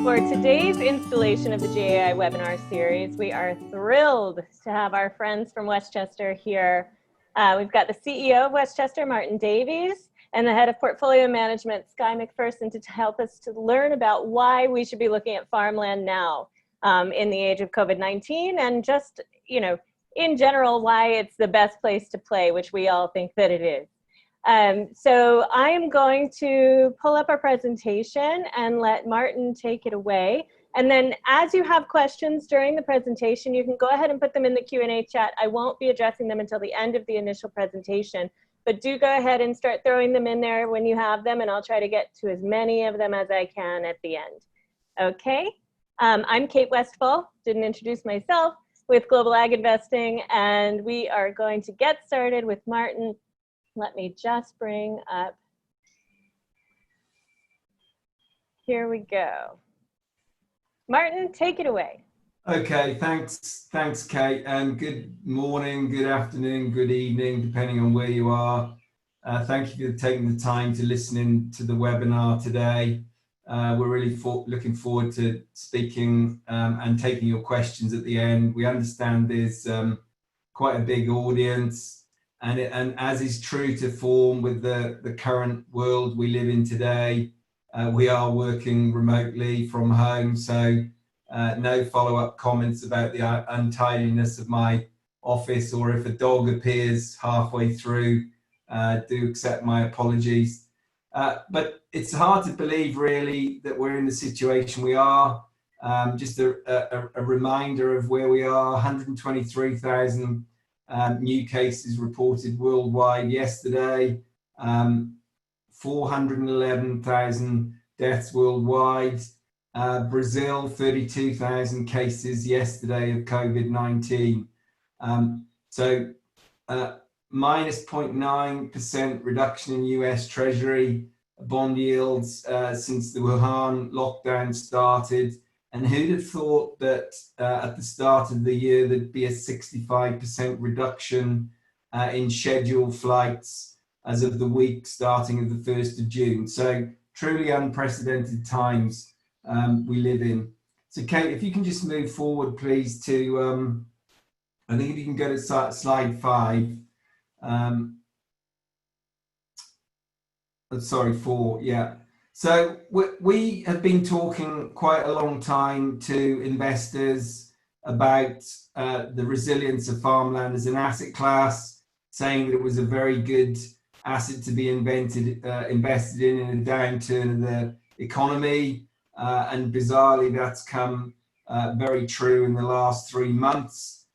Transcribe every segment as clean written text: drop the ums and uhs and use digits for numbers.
For today's installation of the GAI webinar series, we are thrilled to have our friends from Westchester here. We've got the CEO of Westchester, Martin Davies, and the head of portfolio management, Skye McPherson, to help us to learn about why we should be looking at farmland now in the age of COVID-19, and just, you know, in general, why it's the best place to play, which we all think that it is. So I am going to pull up our presentation and let Martin take it away. And then as you have questions during the presentation, you can go ahead and put them in the Q&A chat. I won't be addressing them until the end of the initial presentation, but do go ahead and start throwing them in there when you have them, and I'll try to get to as many of them as I can at the end. Okay, I'm Kate Westfall, didn't introduce myself, with Global Ag Investing, and we are going to get started with Martin. Let me just bring up, here we go. Martin, take it away. Okay, thanks Kate, and good morning, good afternoon, good evening, depending on where you are. Thank you for taking the time to listen in to the webinar today. We're really looking forward to speaking and taking your questions at the end. We understand there's quite a big audience. And as is true to form with the current world we live in today, we are working remotely from home, so no follow-up comments about the untidiness of my office, or if a dog appears halfway through, do accept my apologies. But it's hard to believe really that we're in the situation we are. Just a reminder of where we are: 123,000 new cases reported worldwide yesterday, 411,000 deaths worldwide. Brazil, 32,000 cases yesterday of COVID-19. So minus 0.9% reduction in US Treasury bond yields since the Wuhan lockdown started. And who'd have thought that at the start of the year there'd be a 65% reduction in scheduled flights as of the week starting of the 1st of June. So truly unprecedented times we live in. So Kate, if you can just move forward, please, to, I think if you can go to slide 5. Sorry, 4, yeah. So we have been talking quite a long time to investors about the resilience of farmland as an asset class, saying that it was a very good asset to be invested in a downturn of the economy. And bizarrely, that's come very true in the last 3 months.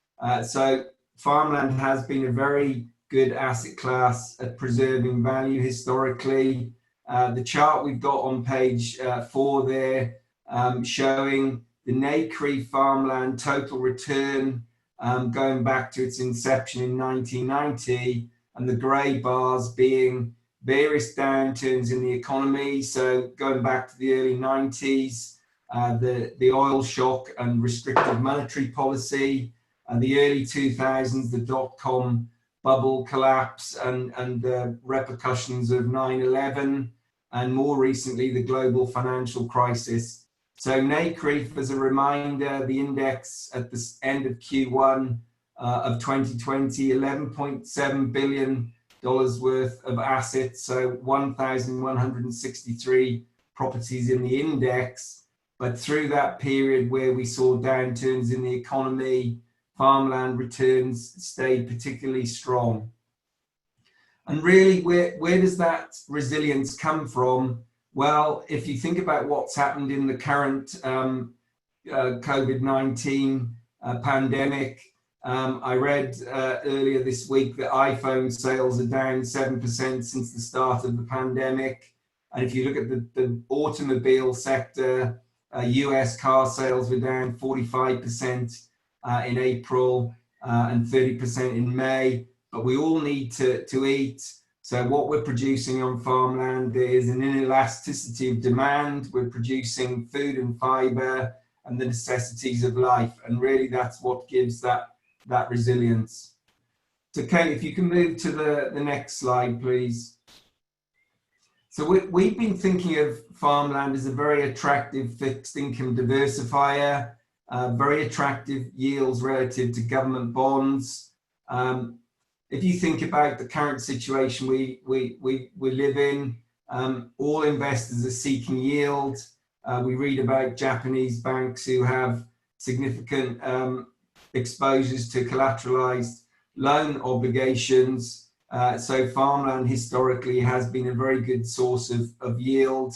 So farmland has been a very good asset class at preserving value historically. The chart we've got on page 4 there, showing the NACRE farmland total return going back to its inception in 1990, and the grey bars being various downturns in the economy. So going back to the early 90s, the oil shock and restrictive monetary policy, and the early 2000s, the dot-com bubble collapse and the repercussions of 9/11. And more recently, the global financial crisis. So NACRE, as a reminder, the index at the end of Q1 of 2020, $11.7 billion worth of assets, so 1,163 properties in the index. But through that period where we saw downturns in the economy, farmland returns stayed particularly strong. And really, where does that resilience come from? Well, if you think about what's happened in the current COVID-19 pandemic, I read earlier this week that iPhone sales are down 7% since the start of the pandemic. And if you look at the automobile sector, US car sales were down 45% in April and 30% in May. But we all need to eat. So what we're producing on farmland is an inelasticity of demand. We're producing food and fiber and the necessities of life. And really that's what gives that resilience. So Kate, if you can move to the next slide, please. So we've been thinking of farmland as a very attractive fixed income diversifier, very attractive yields relative to government bonds. If you think about the current situation we live in, all investors are seeking yield. We read about Japanese banks who have significant exposures to collateralized loan obligations. So farmland historically has been a very good source of yield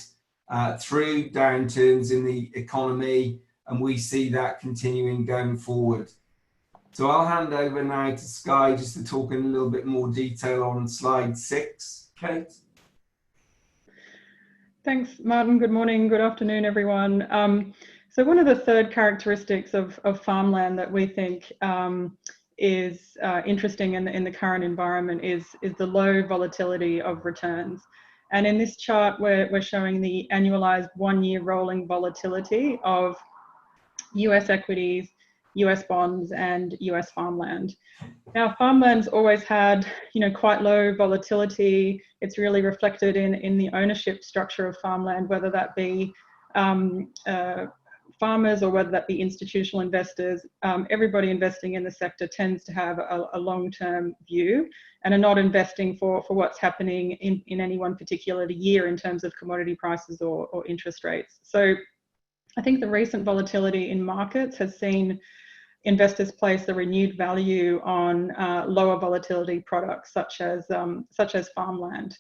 through downturns in the economy, and we see that continuing going forward. So I'll hand over now to Sky just to talk in a little bit more detail on slide 6. Kate? Thanks, Martin. Good morning, good afternoon, everyone. So one of the third characteristics of farmland that we think is interesting in the current environment is the low volatility of returns. And in this chart, we're showing the annualized 1-year rolling volatility of US equities, US bonds, and US farmland. Now, farmland's always had, quite low volatility. It's really reflected in the ownership structure of farmland, whether that be farmers or whether that be institutional investors. Everybody investing in the sector tends to have a long-term view and are not investing for what's happening in any one particular year in terms of commodity prices or interest rates. So I think the recent volatility in markets has seen investors place a renewed value on lower volatility products such as farmland.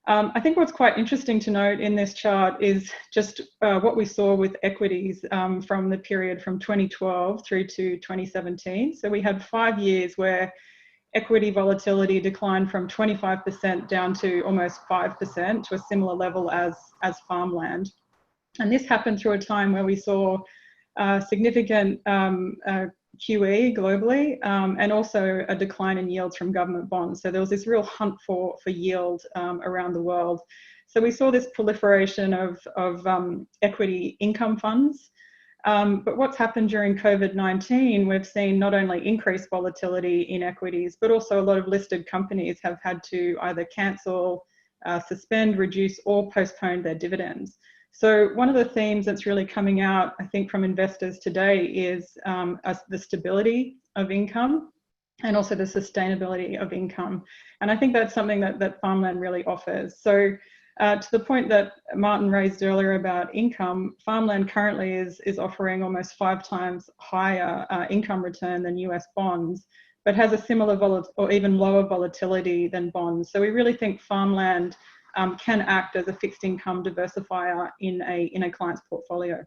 I think what's quite interesting to note in this chart is just what we saw with equities from the period from 2012 through to 2017. So we had 5 years where equity volatility declined from 25% down to almost 5%, to a similar level as farmland. And this happened through a time where we saw significant QE globally, and also a decline in yields from government bonds. So there was this real hunt for yield around the world. So we saw this proliferation of equity income funds. But what's happened during COVID-19, we've seen not only increased volatility in equities, but also a lot of listed companies have had to either cancel, suspend, reduce, or postpone their dividends. So one of the themes that's really coming out, I think, from investors today is the stability of income and also the sustainability of income. And I think that's something that farmland really offers. So to the point that Martin raised earlier about income, farmland currently is offering almost 5 times higher income return than US bonds, but has a similar or even lower volatility than bonds. So we really think farmland can act as a fixed income diversifier in a client's portfolio.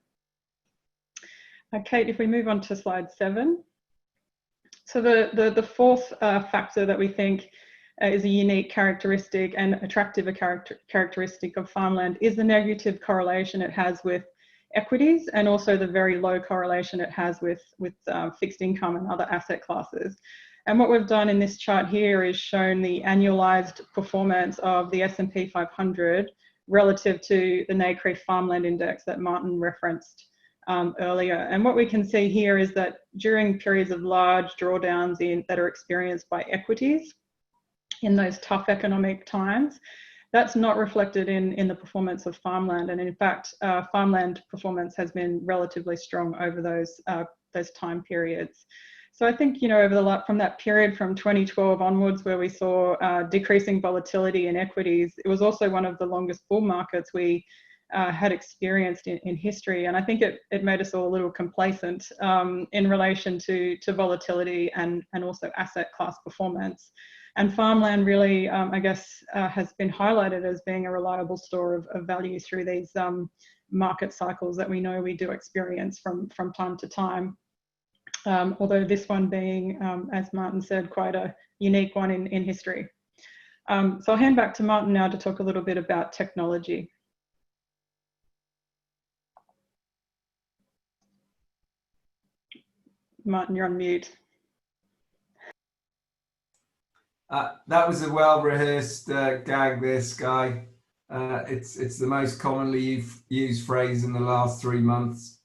Kate, if we move on to slide 7. So the fourth factor that we think is a unique characteristic and attractive characteristic of farmland is the negative correlation it has with equities, and also the very low correlation it has with fixed income and other asset classes. And what we've done in this chart here is shown the annualized performance of the S&P 500 relative to the NCREIF Farmland Index that Martin referenced earlier. And what we can see here is that during periods of large drawdowns that are experienced by equities in those tough economic times, that's not reflected in the performance of farmland. And in fact, farmland performance has been relatively strong over those time periods. So I think, from that period from 2012 onwards, where we saw decreasing volatility in equities, it was also one of the longest bull markets we had experienced in history. And I think it made us all a little complacent in relation to volatility and also asset class performance. And farmland really, has been highlighted as being a reliable store of value through these market cycles that we know we do experience from time to time. Although this one being, as Martin said, quite a unique one in history. So I'll hand back to Martin now to talk a little bit about technology. Martin, you're on mute. That was a well-rehearsed gag there, Sky. It's the most commonly used phrase in the last 3 months.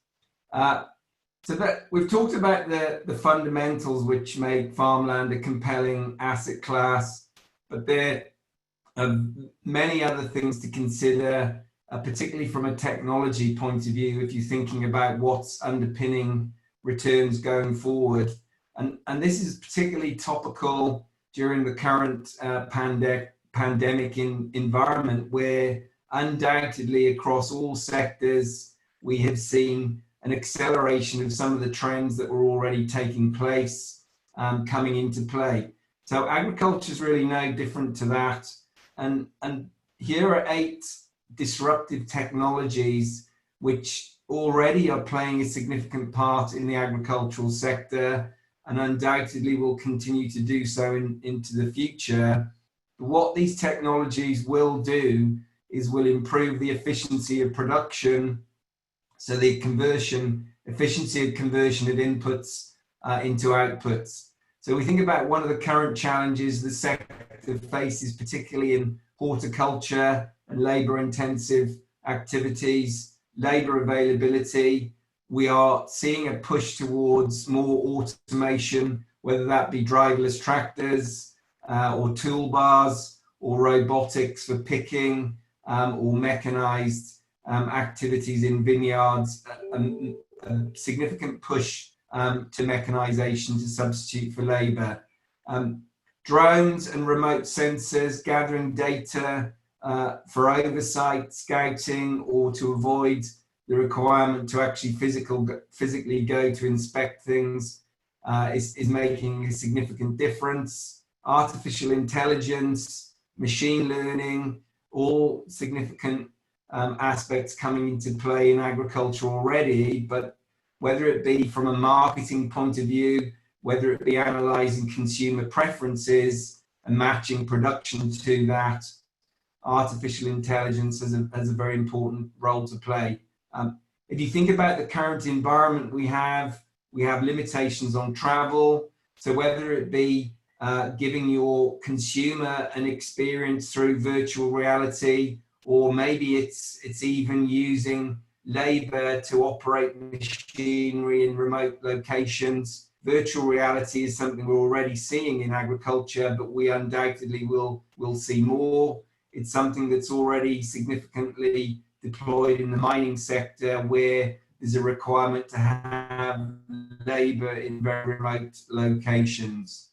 So that we've talked about the fundamentals which make farmland a compelling asset class, but there Many other things to consider, particularly from a technology point of view, if you're thinking about what's underpinning returns going forward. And this is particularly topical during the current pandemic environment, where undoubtedly across all sectors, we have seen an acceleration of some of the trends that were already taking place coming into play. So agriculture is really no different to that. And here are 8 disruptive technologies which already are playing a significant part in the agricultural sector and undoubtedly will continue to do so into the future. But what these technologies will do is will improve the efficiency of production, so the efficiency of conversion of inputs into outputs. So we think about one of the current challenges the sector faces, particularly in horticulture and labour-intensive activities, labour availability. We are seeing a push towards more automation, whether that be driverless tractors or toolbars or robotics for picking or mechanised activities in vineyards, a significant push to mechanization to substitute for labor. Drones and remote sensors gathering data for oversight, scouting, or to avoid the requirement to actually physically go to inspect things is making a significant difference. Artificial intelligence, machine learning, all significant aspects coming into play in agriculture already, but whether it be from a marketing point of view, whether it be analyzing consumer preferences and matching production to that, artificial intelligence has a very important role to play. If you think about the current environment we have limitations on travel. So whether it be giving your consumer an experience through virtual reality, or maybe it's even using labor to operate machinery in remote locations. Virtual reality is something we're already seeing in agriculture, but we undoubtedly will see more. It's something that's already significantly deployed in the mining sector, where there's a requirement to have labor in very remote locations.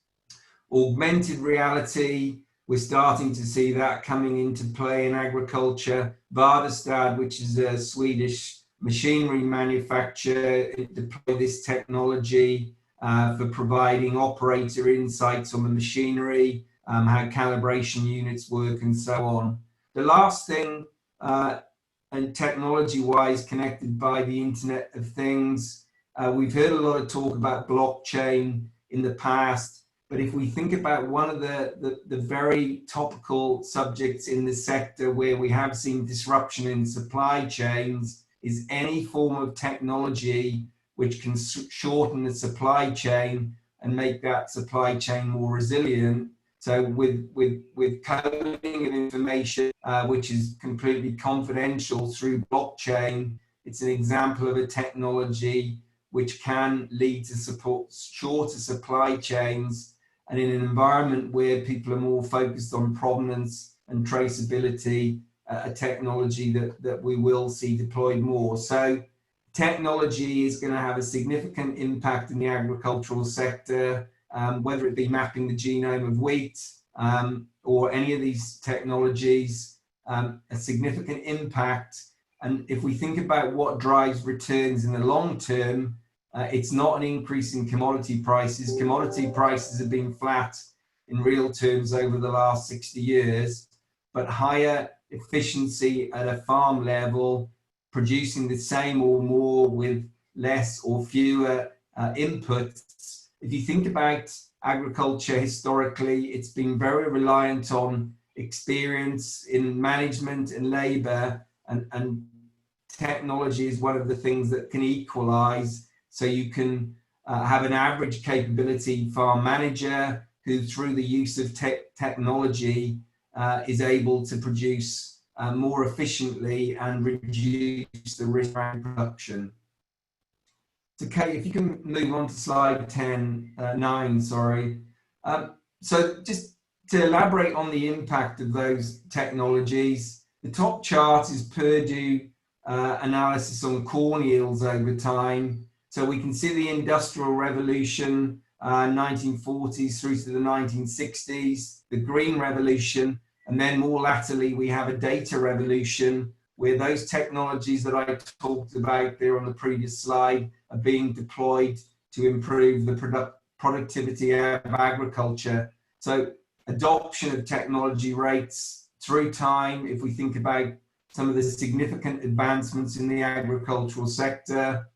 Augmented reality, we're starting to see that coming into play in agriculture. Väderstad, which is a Swedish machinery manufacturer, deployed this technology for providing operator insights on the machinery, how calibration units work, and so on. The last thing, and technology-wise connected by the Internet of Things, we've heard a lot of talk about blockchain in the past. But if we think about one of the very topical subjects in the sector where we have seen disruption in supply chains, is any form of technology which can shorten the supply chain and make that supply chain more resilient. So with coding and information, which is completely confidential through blockchain, it's an example of a technology which can lead to support shorter supply chains. And in an environment where people are more focused on provenance and traceability, a technology that we will see deployed more. So technology is going to have a significant impact in the agricultural sector, whether it be mapping the genome of wheat or any of these technologies, a significant impact. And if we think about what drives returns in the long term, it's not an increase in commodity prices. Commodity prices have been flat in real terms over the last 60 years, but higher efficiency at a farm level, producing the same or more with less or fewer inputs. If you think about agriculture historically, it's been very reliant on experience in management and labor, and technology is one of the things that can equalize. So you can have an average capability farm manager who, through the use of technology, is able to produce more efficiently and reduce the risk around production. So Kate, if you can move on to slide 9, sorry. So just to elaborate on the impact of those technologies, the top chart is Purdue analysis on corn yields over time. So we can see the Industrial Revolution, 1940s through to the 1960s, the Green Revolution, and then more latterly we have a data revolution where those technologies that I talked about there on the previous slide are being deployed to improve the productivity of agriculture. So adoption of technology rates through time, if we think about some of the significant advancements in the agricultural sector,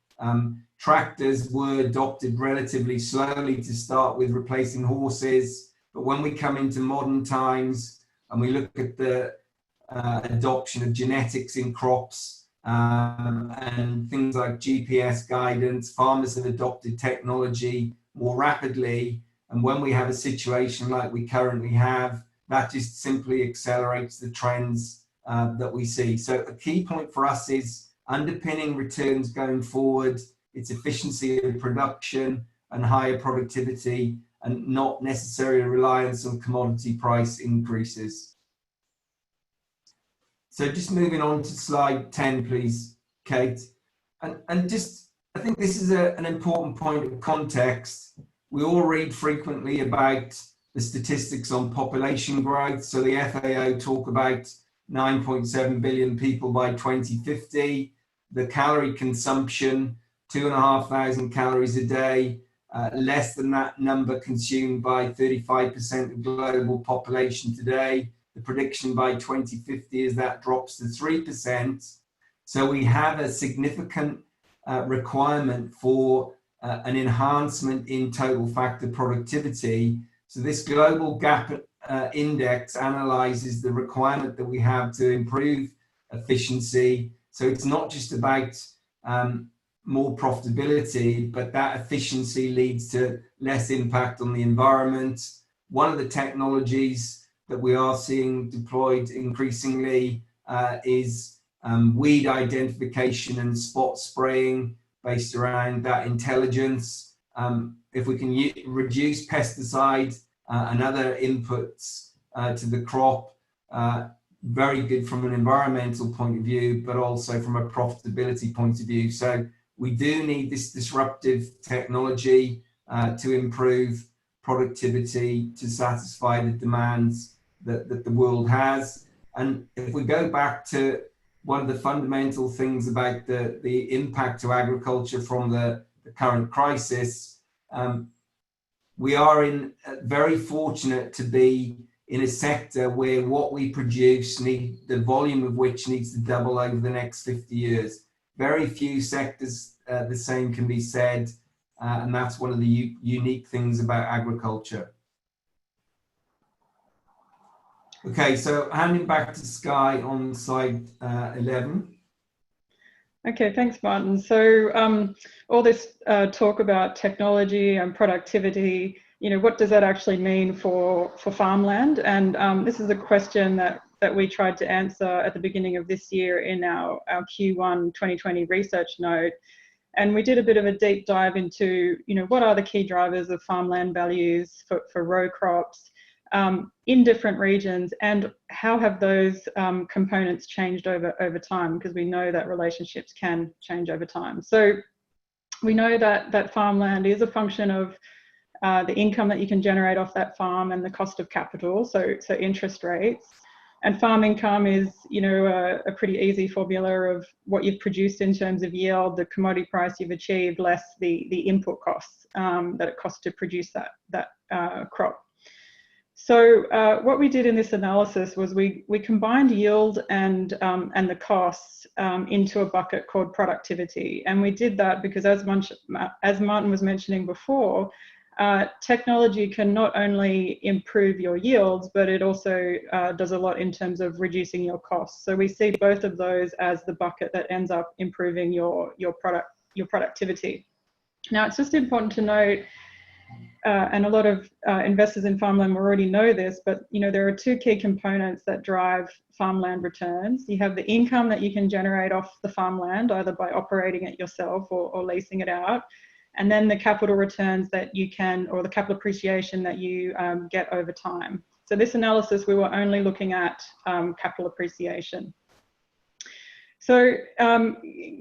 tractors were adopted relatively slowly to start with, replacing horses. But when we come into modern times and we look at the adoption of genetics in crops and things like GPS guidance, farmers have adopted technology more rapidly. And when we have a situation like we currently have, that just simply accelerates the trends that we see. So a key point for us is underpinning returns going forward. It's efficiency of production and higher productivity, and not necessarily a reliance on commodity price increases. So just moving on to slide 10, please, Kate. And just, I think this is an important point of context. We all read frequently about the statistics on population growth. So the FAO talk about 9.7 billion people by 2050. The calorie consumption, 2,500 calories a day, less than that number consumed by 35% of global population today. The prediction by 2050 is that drops to 3%. So we have a significant requirement for an enhancement in total factor productivity. So this global gap index analyzes the requirement that we have to improve efficiency. So it's not just about more profitability, but that efficiency leads to less impact on the environment. One of the technologies that we are seeing deployed increasingly is weed identification and spot spraying based around that intelligence. If we can reduce pesticide and other inputs to the crop, very good from an environmental point of view, but also from a profitability point of view. So we do need this disruptive technology to improve productivity, to satisfy the demands that the world has. And if we go back to one of the fundamental things about the impact to agriculture from the current crisis, we are very fortunate to be in a sector where what we produce, the volume of which needs to double over the next 50 years. Very few sectors the same can be said, and that's one of the unique things about agriculture. Okay, so handing back to Sky on slide 11. Okay, thanks, Martin. So all this talk about technology and productivity, what does that actually mean for farmland? And this is a question that we tried to answer at the beginning of this year in our Q1 2020 research note. And we did a bit of a deep dive into, what are the key drivers of farmland values for row crops in different regions, and how have those components changed over time? Because we know that relationships can change over time. So we know that farmland is a function of the income that you can generate off that farm and the cost of capital, so interest rates. And farm income is, a pretty easy formula of what you've produced in terms of yield, the commodity price you've achieved, less the input costs that it costs to produce that crop. So what we did in this analysis was we combined yield and the costs into a bucket called productivity. And we did that because, as Martin was mentioning before, technology can not only improve your yields, but it also does a lot in terms of reducing your costs. So we see both of those as the bucket that ends up improving your productivity. Now, it's just important to note, and a lot of investors in farmland will already know this, but there are two key components that drive farmland returns. You have the income that you can generate off the farmland, either by operating it yourself or leasing it out, and then the capital returns that you can, or the capital appreciation that you get over time. So this analysis, we were only looking at capital appreciation. So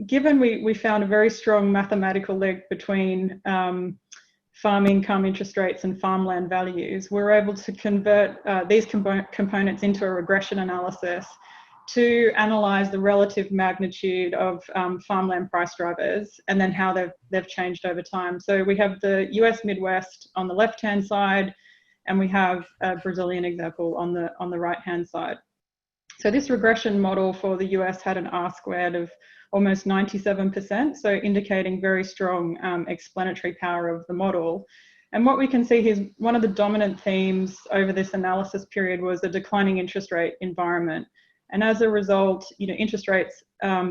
given we found a very strong mathematical link between farm income, interest rates, and farmland values, we're able to convert these components into a regression analysis to analyse the relative magnitude of farmland price drivers and then how they've changed over time. So we have the US Midwest on the left-hand side, and we have a Brazilian example on the right-hand side. So this regression model for the US had an R-squared of almost 97%, so indicating very strong explanatory power of the model. And what we can see here is one of the dominant themes over this analysis period was a declining interest rate environment. And as a result, interest rates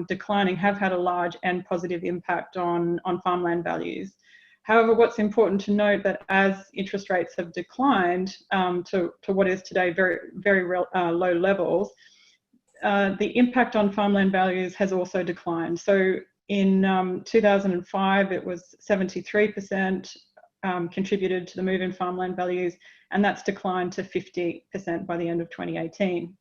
declining have had a large and positive impact on farmland values. However, what's important to note that as interest rates have declined to what is today very low levels, the impact on farmland values has also declined. So in 2005, it was 73% contributed to the move in farmland values, and that's declined to 50% by the end of 2018.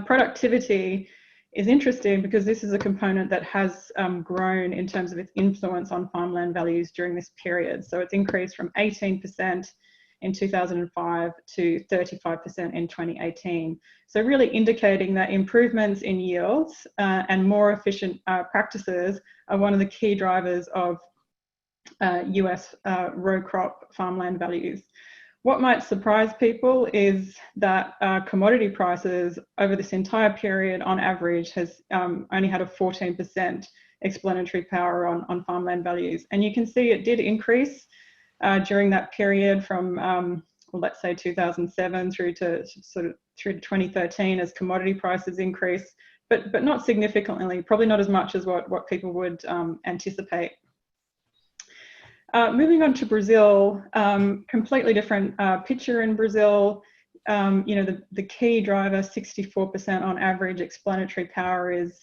Productivity is interesting because this is a component that has grown in terms of its influence on farmland values during this period. So it's increased from 18% in 2005 to 35% in 2018. So really indicating that improvements in yields and more efficient practices are one of the key drivers of US row crop farmland values. What might surprise people is that commodity prices over this entire period on average has only had a 14% explanatory power on farmland values. And you can see it did increase during that period from, well, let's say 2007 through to 2013 as commodity prices increased, but not significantly, probably not as much as what people would anticipate. Moving on to Brazil, completely different picture in Brazil. The key driver, 64% on average explanatory power, is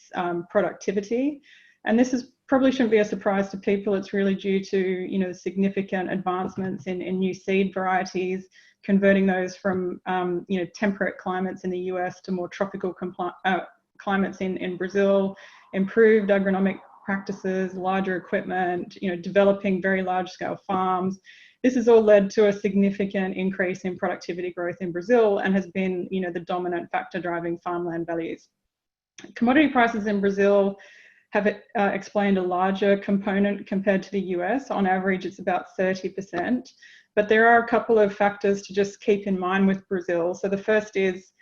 productivity. And this probably shouldn't be a surprise to people. It's really due to significant advancements in new seed varieties, converting those from temperate climates in the US to more tropical climates in Brazil, improved agronomic practices, larger equipment, developing very large-scale farms. This has all led to a significant increase in productivity growth in Brazil and has been, the dominant factor driving farmland values. Commodity prices in Brazil have explained a larger component compared to the US. On average, it's about 30%. But there are a couple of factors to just keep in mind with Brazil. So the first is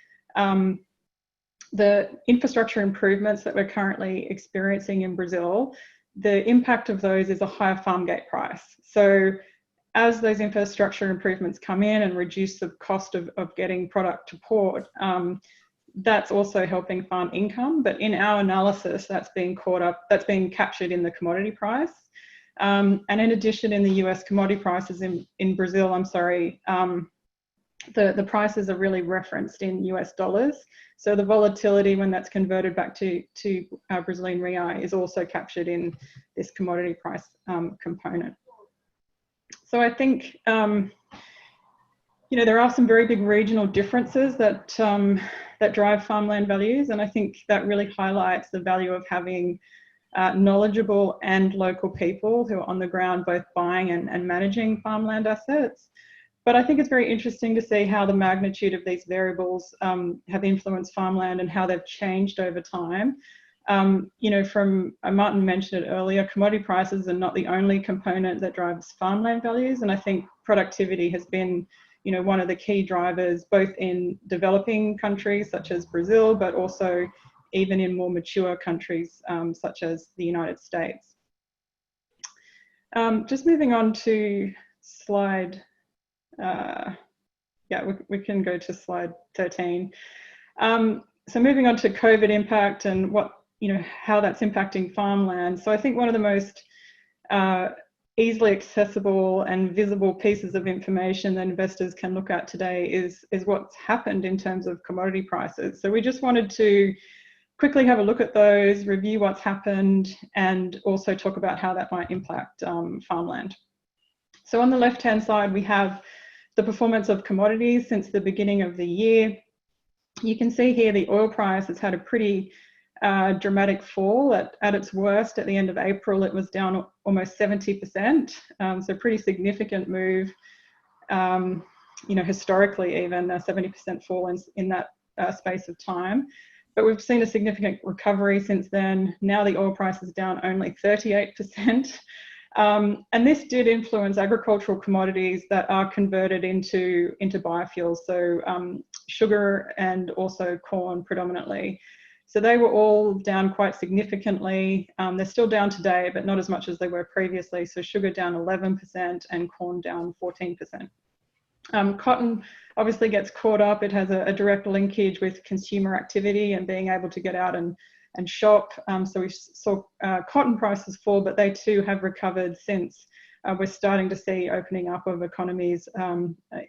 the infrastructure improvements that we're currently experiencing in Brazil. The impact of those is a higher farm gate price. So as those infrastructure improvements come in and reduce the cost of getting product to port, that's also helping farm income. But in our analysis, that's being captured in the commodity price. And in addition, in the US commodity prices in Brazil, the prices are really referenced in US dollars. So the volatility, when that's converted back to Brazilian real, is also captured in this commodity price component. So I think, there are some very big regional differences that drive farmland values. And I think that really highlights the value of having knowledgeable and local people who are on the ground, both buying and managing farmland assets. But I think it's very interesting to see how the magnitude of these variables have influenced farmland and how they've changed over time. Martin mentioned it earlier, commodity prices are not the only component that drives farmland values. And I think productivity has been, one of the key drivers, both in developing countries such as Brazil, but also even in more mature countries such as the United States. Just moving on to slide, we can go to slide 13. So moving on to COVID impact and how that's impacting farmland. So I think one of the most easily accessible and visible pieces of information that investors can look at today is what's happened in terms of commodity prices. So we just wanted to quickly have a look at those, review what's happened, and also talk about how that might impact farmland. So on the left-hand side, we have the performance of commodities since the beginning of the year. You can see here the oil price has had a pretty dramatic fall. At its worst, at the end of April, it was down almost 70%. So pretty significant move, historically even a 70% fall in that space of time. But we've seen a significant recovery since then. Now the oil price is down only 38%. And this did influence agricultural commodities that are converted into biofuels, so sugar and also corn predominantly. So they were all down quite significantly. They're still down today, but not as much as they were previously. So sugar down 11% and corn down 14%. Cotton obviously gets caught up. It has a direct linkage with consumer activity and being able to get out and shop. So we saw cotton prices fall, but they too have recovered since we're starting to see opening up of economies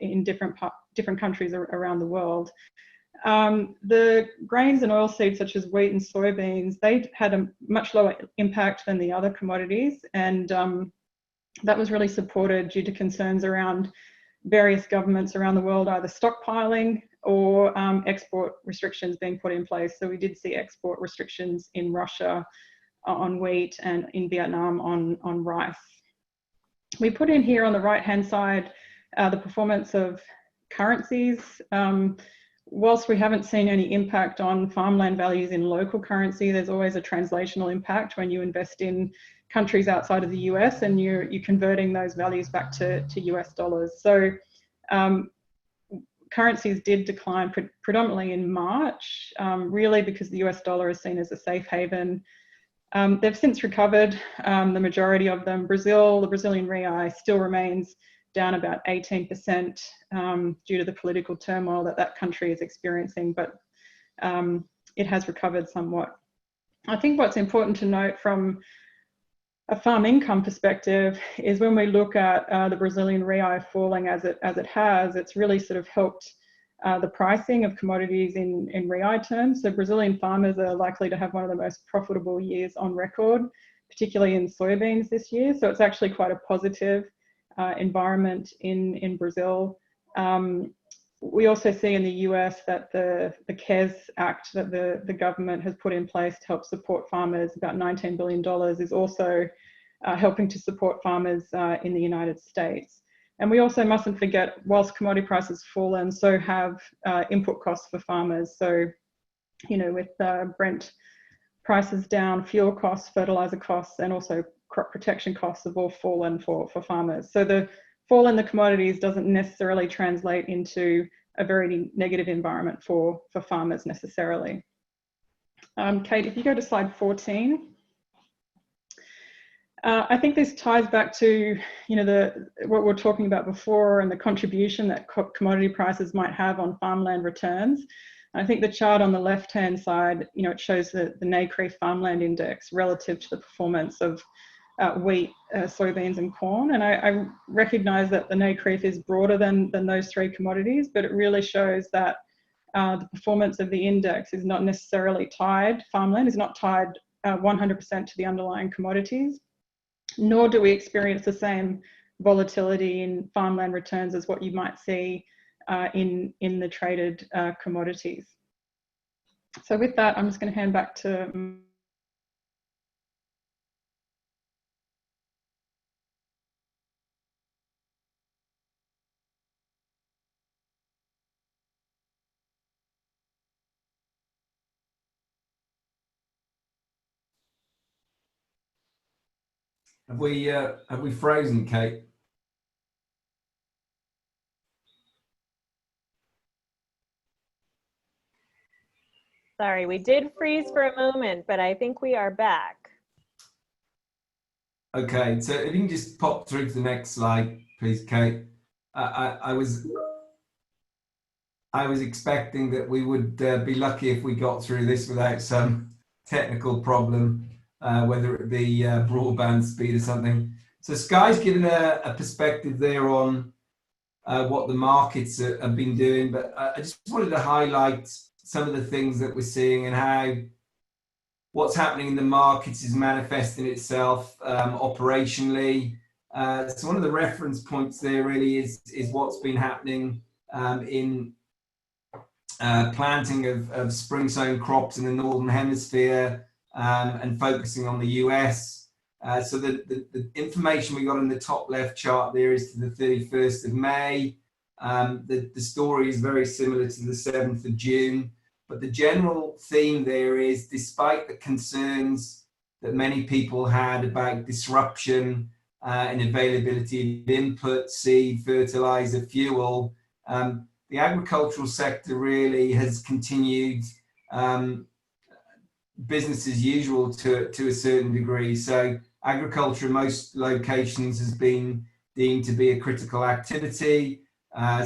in different countries around the world. The grains and oilseeds such as wheat and soybeans, they had a much lower impact than the other commodities, and that was really supported due to concerns around various governments around the world either stockpiling or export restrictions being put in place. So we did see export restrictions in Russia on wheat and in Vietnam on rice. We put in here on the right-hand side the performance of currencies. Whilst we haven't seen any impact on farmland values in local currency, there's always a translational impact when you invest in countries outside of the US and you're converting those values back to US dollars. So currencies did decline predominantly in March, really because the US dollar is seen as a safe haven. They've since recovered, the majority of them. The Brazilian real still remains down about 18% due to the political turmoil that country is experiencing, but it has recovered somewhat. I think what's important to note from a farm income perspective is when we look at the Brazilian real falling as it has, it's really sort of helped the pricing of commodities in real terms. So Brazilian farmers are likely to have one of the most profitable years on record, particularly in soybeans this year. So it's actually quite a positive environment in Brazil. We also see in the US that the CARES Act that the government has put in place to help support farmers, about $19 billion, is also helping to support farmers in the United States. And we also mustn't forget, whilst commodity prices fallen, so have input costs for farmers. So, with Brent prices down, fuel costs, fertilizer costs, and also crop protection costs have all fallen for farmers. So the fall in the commodities doesn't necessarily translate into a very negative environment for farmers necessarily. Kate, if you go to slide 14. I think this ties back to what we were talking about before and the contribution that commodity prices might have on farmland returns. I think the chart on the left-hand side, it shows the NACRE farmland index relative to the performance of wheat, soybeans and corn. And I recognize that the NACRE is broader than those three commodities, but it really shows that the performance of the index is not necessarily tied, farmland is not tied 100% to the underlying commodities, nor do we experience the same volatility in farmland returns as what you might see in the traded commodities. So with that, I'm just going to hand back to Have we frozen, Kate? Sorry, we did freeze for a moment, but I think we are back. Okay, so if you can just pop through to the next slide, please, Kate. I was expecting that we would be lucky if we got through this without some technical problem, whether it be broadband speed or something. So Sky's given a perspective there on what the markets have been doing, but I just wanted to highlight some of the things that we're seeing and how what's happening in the markets is manifesting itself operationally. So one of the reference points there really is what's been happening in planting of spring-sown crops in the Northern Hemisphere and focusing on the US. So the information we got in the top left chart there is to the 31st of May. The story is very similar to the 7th of June, but the general theme there is, despite the concerns that many people had about disruption in availability of input, seed, fertilizer, fuel, the agricultural sector really has continued business as usual to a certain degree. So agriculture in most locations has been deemed to be a critical activity.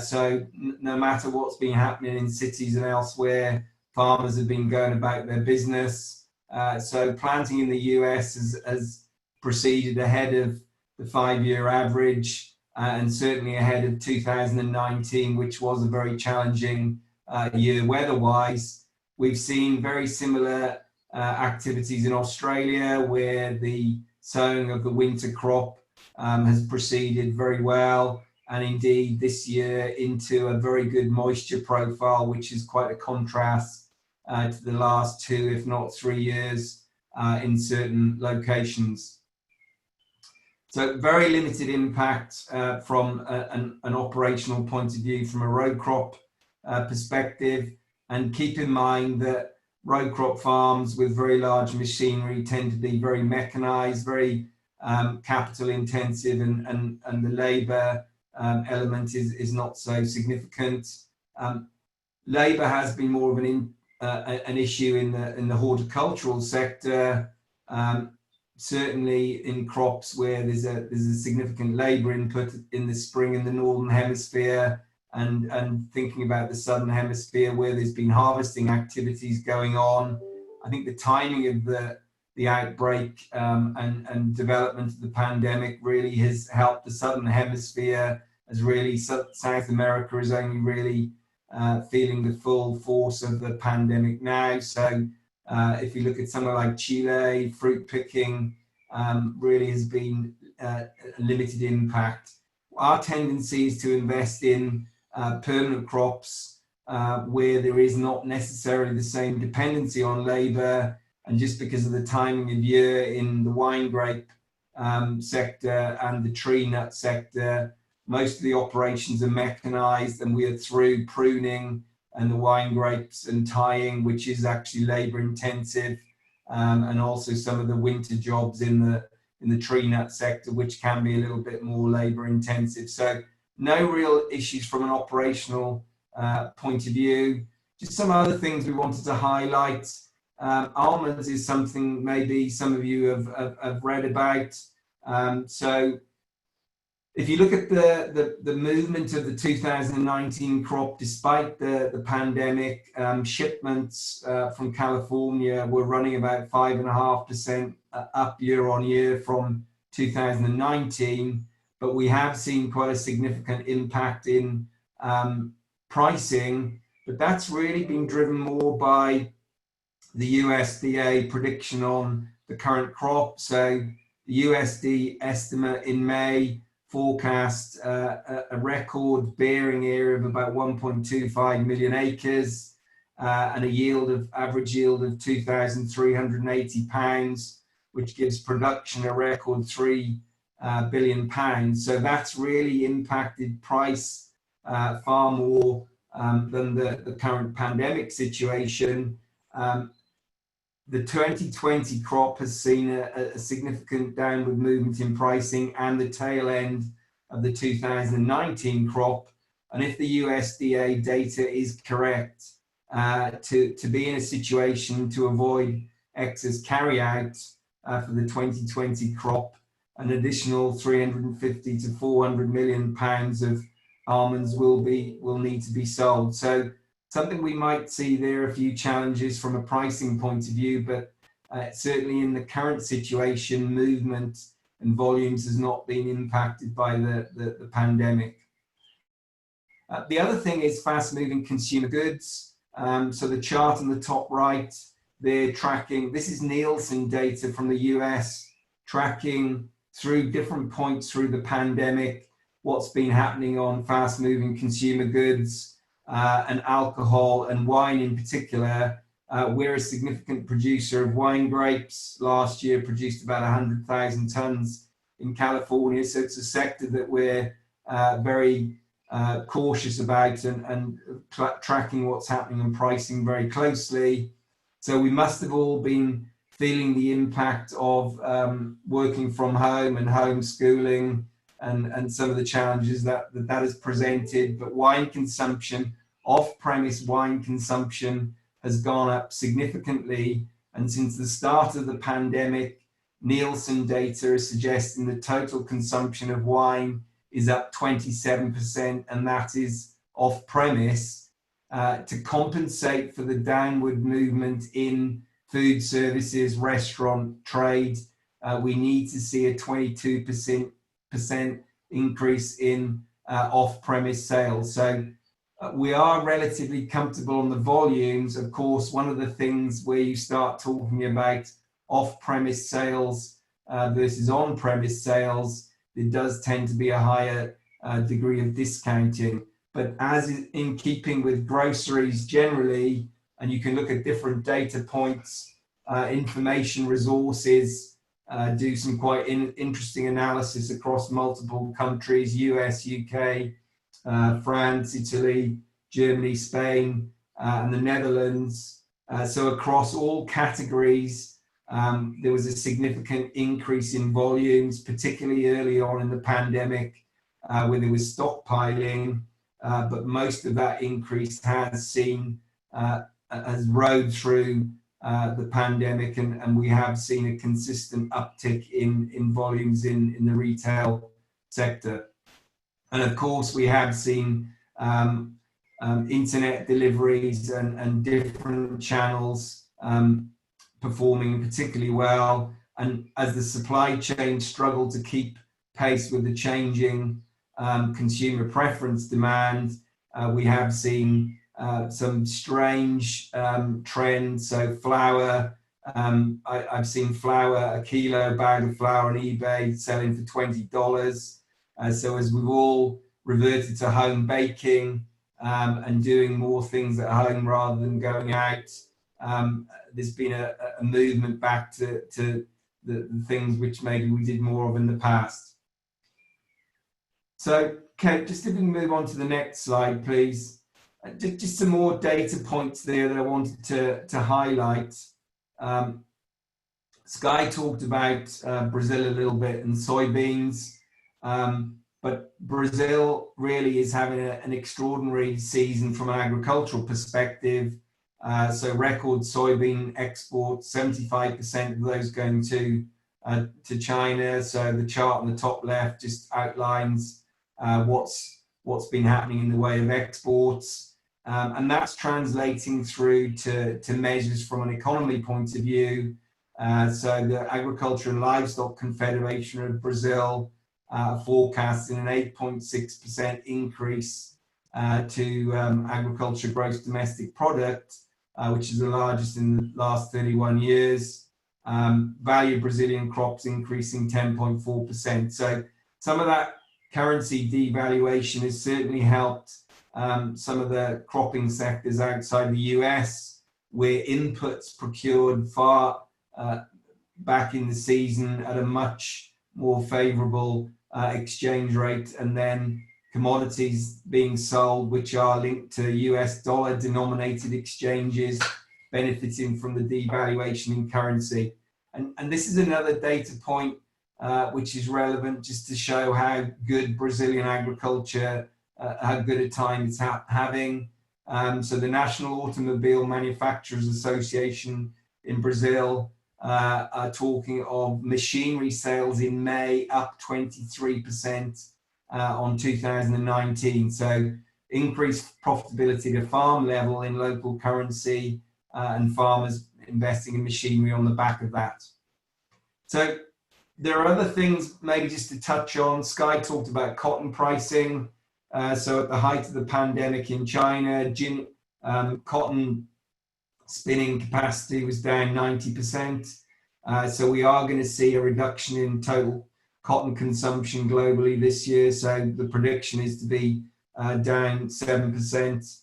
So no matter what's been happening in cities and elsewhere, farmers have been going about their business. So planting in the US has proceeded ahead of the 5-year average, and certainly ahead of 2019, which was a very challenging year weather-wise. We've seen very similar activities in Australia, where the sowing of the winter crop has proceeded very well, and indeed this year into a very good moisture profile, which is quite a contrast to the last 2, if not 3 years in certain locations. So very limited impact from an operational point of view from a row crop perspective. And keep in mind that row crop farms with very large machinery tend to be very mechanized, very capital intensive, and the labor element is not so significant. Labor has been more of an issue in the horticultural sector. Certainly in crops where there's a significant labor input in the spring in the Northern Hemisphere, and thinking about the Southern Hemisphere where there's been harvesting activities going on. I think the timing of the outbreak and development of the pandemic really has helped the Southern Hemisphere, as really South America is only really feeling the full force of the pandemic now. So if you look at somewhere like Chile, fruit picking really has been a limited impact. Our tendency is to invest in permanent crops where there is not necessarily the same dependency on labor, and just because of the timing of year in the wine grape sector and the tree nut sector, most of the operations are mechanized, and we are through pruning and the wine grapes and tying, which is actually labor intensive, and also some of the winter jobs in the tree nut sector, which can be a little bit more labor intensive. So no real issues from an operational point of view. Just some other things we wanted to highlight. Almonds is something maybe some of you have read about. So if you look at the movement of the 2019 crop, despite the pandemic, shipments from California were running about 5.5% up year on year from 2019, but we have seen quite a significant impact in pricing, but that's really been driven more by the USDA prediction on the current crop. So the USD estimate in May forecast a record bearing area of about 1.25 million acres and a average yield of 2,380 pounds, which gives production a record 3 billion pounds. So that's really impacted price far more than the current pandemic situation. The 2020 crop has seen a significant downward movement in pricing, and the tail end of the 2019 crop. And if the USDA data is correct, to be in a situation to avoid excess carryout for the 2020 crop, an additional 350 to 400 million pounds of almonds will need to be sold. So something we might see there, a few challenges from a pricing point of view, but certainly in the current situation, movement and volumes has not been impacted by the pandemic. The other thing is fast-moving consumer goods. So the chart on the top right, they're tracking, this is Nielsen data from the US, tracking through different points through the pandemic, what's been happening on fast-moving consumer goods and alcohol and wine in particular. We're a significant producer of wine grapes. Last year produced about 100,000 tons in California. So it's a sector that we're very cautious about and tracking what's happening and pricing very closely. So we must have all been feeling the impact of working from home and homeschooling and some of the challenges that has presented. But wine consumption, off-premise wine consumption, has gone up significantly. And since the start of the pandemic, Nielsen data is suggesting the total consumption of wine is up 27%, and that is off-premise. To compensate for the downward movement in food services, restaurant trade, we need to see a 22% increase in off-premise sales. So we are relatively comfortable on the volumes. Of course, one of the things where you start talking about off-premise sales versus on-premise sales, it does tend to be a higher degree of discounting. But as in keeping with groceries generally, and you can look at different data points, information resources do some quite interesting analysis across multiple countries, US, UK, France, Italy, Germany, Spain, and the Netherlands. So across all categories, there was a significant increase in volumes, particularly early on in the pandemic, where there was stockpiling, but most of that increase has rode through the pandemic, and we have seen a consistent uptick in volumes in the retail sector. And of course, we have seen internet deliveries and different channels performing particularly well. And as the supply chain struggled to keep pace with the changing consumer preference demand, we have seen some strange trends. So flour, I've seen flour, a kilo bag of flour on eBay selling for $20. So as we've all reverted to home baking and doing more things at home rather than going out, there's been a movement back to the things which maybe we did more of in the past. So, Kate, just if we can move on to the next slide, please. Just some more data points there that I wanted to highlight. Sky talked about Brazil a little bit and soybeans. But Brazil really is having an extraordinary season from an agricultural perspective. So record soybean exports, 75% of those going to China. So the chart on the top left just outlines what's been happening in the way of exports. And that's translating through to measures from an economy point of view. So the Agriculture and Livestock Confederation of Brazil forecasting an 8.6% increase to agriculture gross domestic product, which is the largest in the last 31 years. Value of Brazilian crops increasing 10.4%. So some of that currency devaluation has certainly helped some of the cropping sectors outside the US, where inputs procured far back in the season at a much more favorable exchange rate, and then commodities being sold which are linked to US dollar denominated exchanges benefiting from the devaluation in currency. And this is another data point which is relevant just to show how good Brazilian agriculture, how good a time it's having. So the National Automobile Manufacturers Association in Brazil are talking of machinery sales in May up 23% on 2019. So increased profitability at a farm level in local currency and farmers investing in machinery on the back of that. So there are other things maybe just to touch on. Sky talked about cotton pricing. So at the height of the pandemic in China, cotton spinning capacity was down 90%. So we are going to see a reduction in total cotton consumption globally this year. So the prediction is to be down 7%.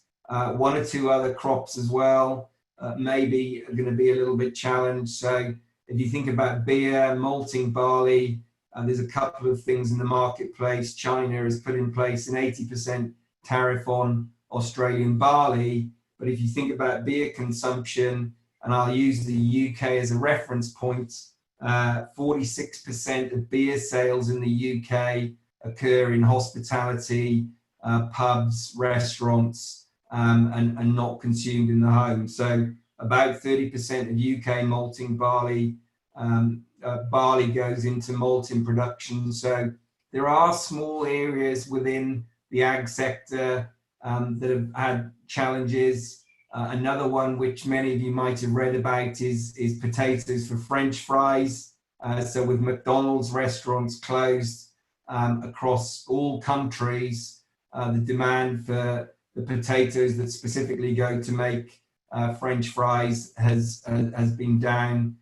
One or two other crops as well maybe are going to be a little bit challenged. So if you think about beer, malting barley, there's a couple of things in the marketplace. China has put in place an 80% tariff on Australian barley. But if you think about beer consumption, and I'll use the UK as a reference point, 46% of beer sales in the UK occur in hospitality, pubs, restaurants, and not consumed in the home. So about 30% of UK malting barley barley goes into malting production. So there are small areas within the ag sector that have had challenges. Another one which many of you might have read about is potatoes for French fries. So with McDonald's restaurants closed across all countries, the demand for the potatoes that specifically go to make French fries has been down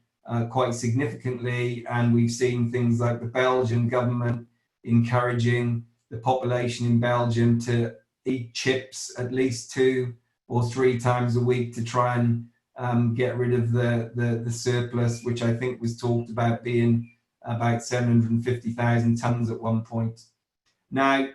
quite significantly, and we've seen things like the Belgian government encouraging the population in Belgium to eat chips at least 2 or 3 times a week to try and get rid of the surplus, which I think was talked about being about 750,000 tons at one point. Now,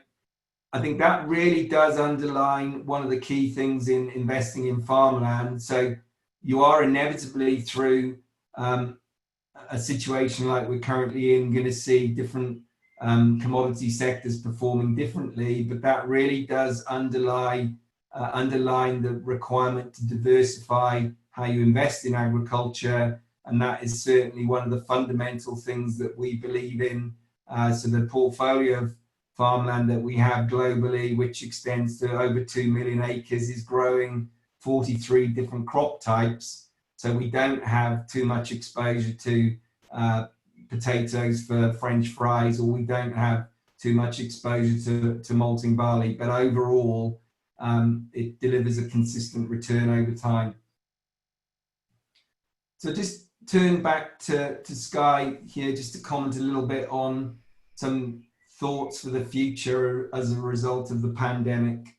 I think that really does underline one of the key things in investing in farmland. So you are inevitably through a situation like we're currently in going to see different commodity sectors performing differently, but that really does underline the requirement to diversify how you invest in agriculture, and that is certainly one of the fundamental things that we believe in. So the portfolio of farmland that we have globally, which extends to over 2 million acres, is growing 43 different crop types. So we don't have too much exposure to potatoes for French fries, or we don't have too much exposure to malting barley, but overall it delivers a consistent return over time. So just turn back to Sky here, just to comment a little bit on some thoughts for the future as a result of the pandemic.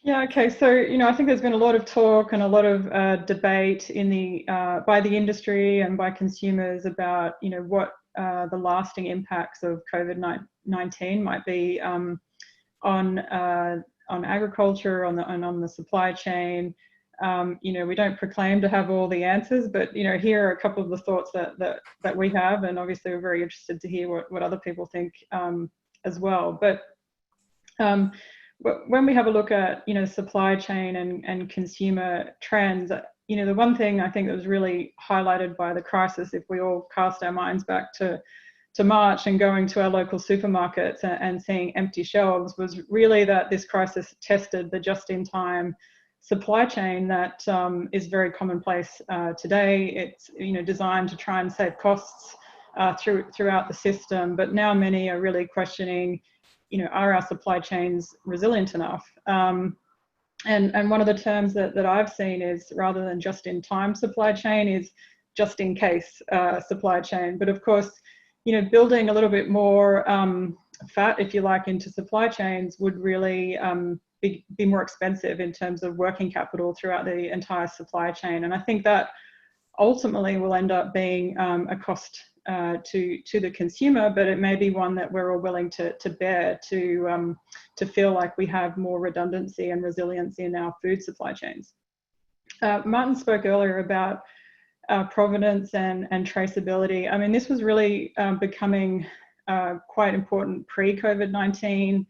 Yeah, okay. So, I think there's been a lot of talk and a lot of debate in the by the industry and by consumers about, what the lasting impacts of COVID-19 might be on agriculture, on the supply chain. We don't proclaim to have all the answers, but here are a couple of the thoughts that we have, and obviously we're very interested to hear what other people think as well. But when we have a look at supply chain and consumer trends, the one thing I think that was really highlighted by the crisis, if we all cast our minds back to March and going to our local supermarkets and seeing empty shelves, was really that this crisis tested the just-in-time supply chain that is very commonplace today. It's designed to try and save costs throughout the system, but now many are really questioning, are our supply chains resilient enough? And one of the terms that I've seen is, rather than just-in-time supply chain, is just-in-case supply chain. But of course, building a little bit more fat, if you like, into supply chains would really be more expensive in terms of working capital throughout the entire supply chain. And I think that ultimately will end up being a cost to the consumer, but it may be one that we're all willing to bear to feel like we have more redundancy and resilience in our food supply chains. Martin spoke earlier about provenance and traceability. I mean, this was really becoming quite important pre-COVID-19.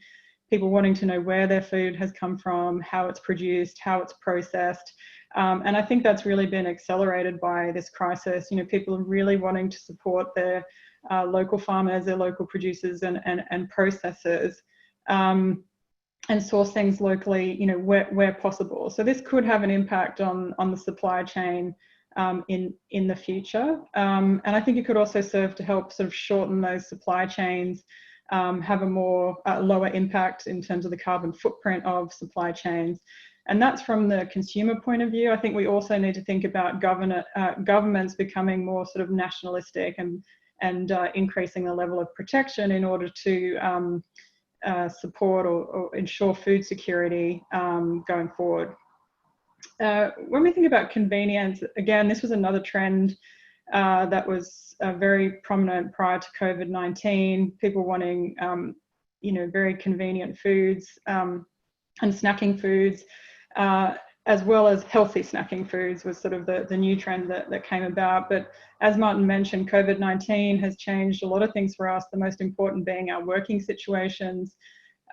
People wanting to know where their food has come from, how it's produced, how it's processed. And I think that's really been accelerated by this crisis. People are really wanting to support their local farmers, their local producers and processors, and source things locally, where possible. So this could have an impact on the supply chain in the future. And I think it could also serve to help sort of shorten those supply chains, have a more lower impact in terms of the carbon footprint of supply chains. And that's from the consumer point of view. I think we also need to think about governments becoming more sort of nationalistic and and increasing the level of protection in order to support or ensure food security going forward. When we think about convenience, again, this was another trend that was very prominent prior to COVID-19. People wanting, very convenient foods and snacking foods, as well as healthy snacking foods was sort of the new trend that came about. But as Martin mentioned, COVID-19 has changed a lot of things for us, the most important being our working situations.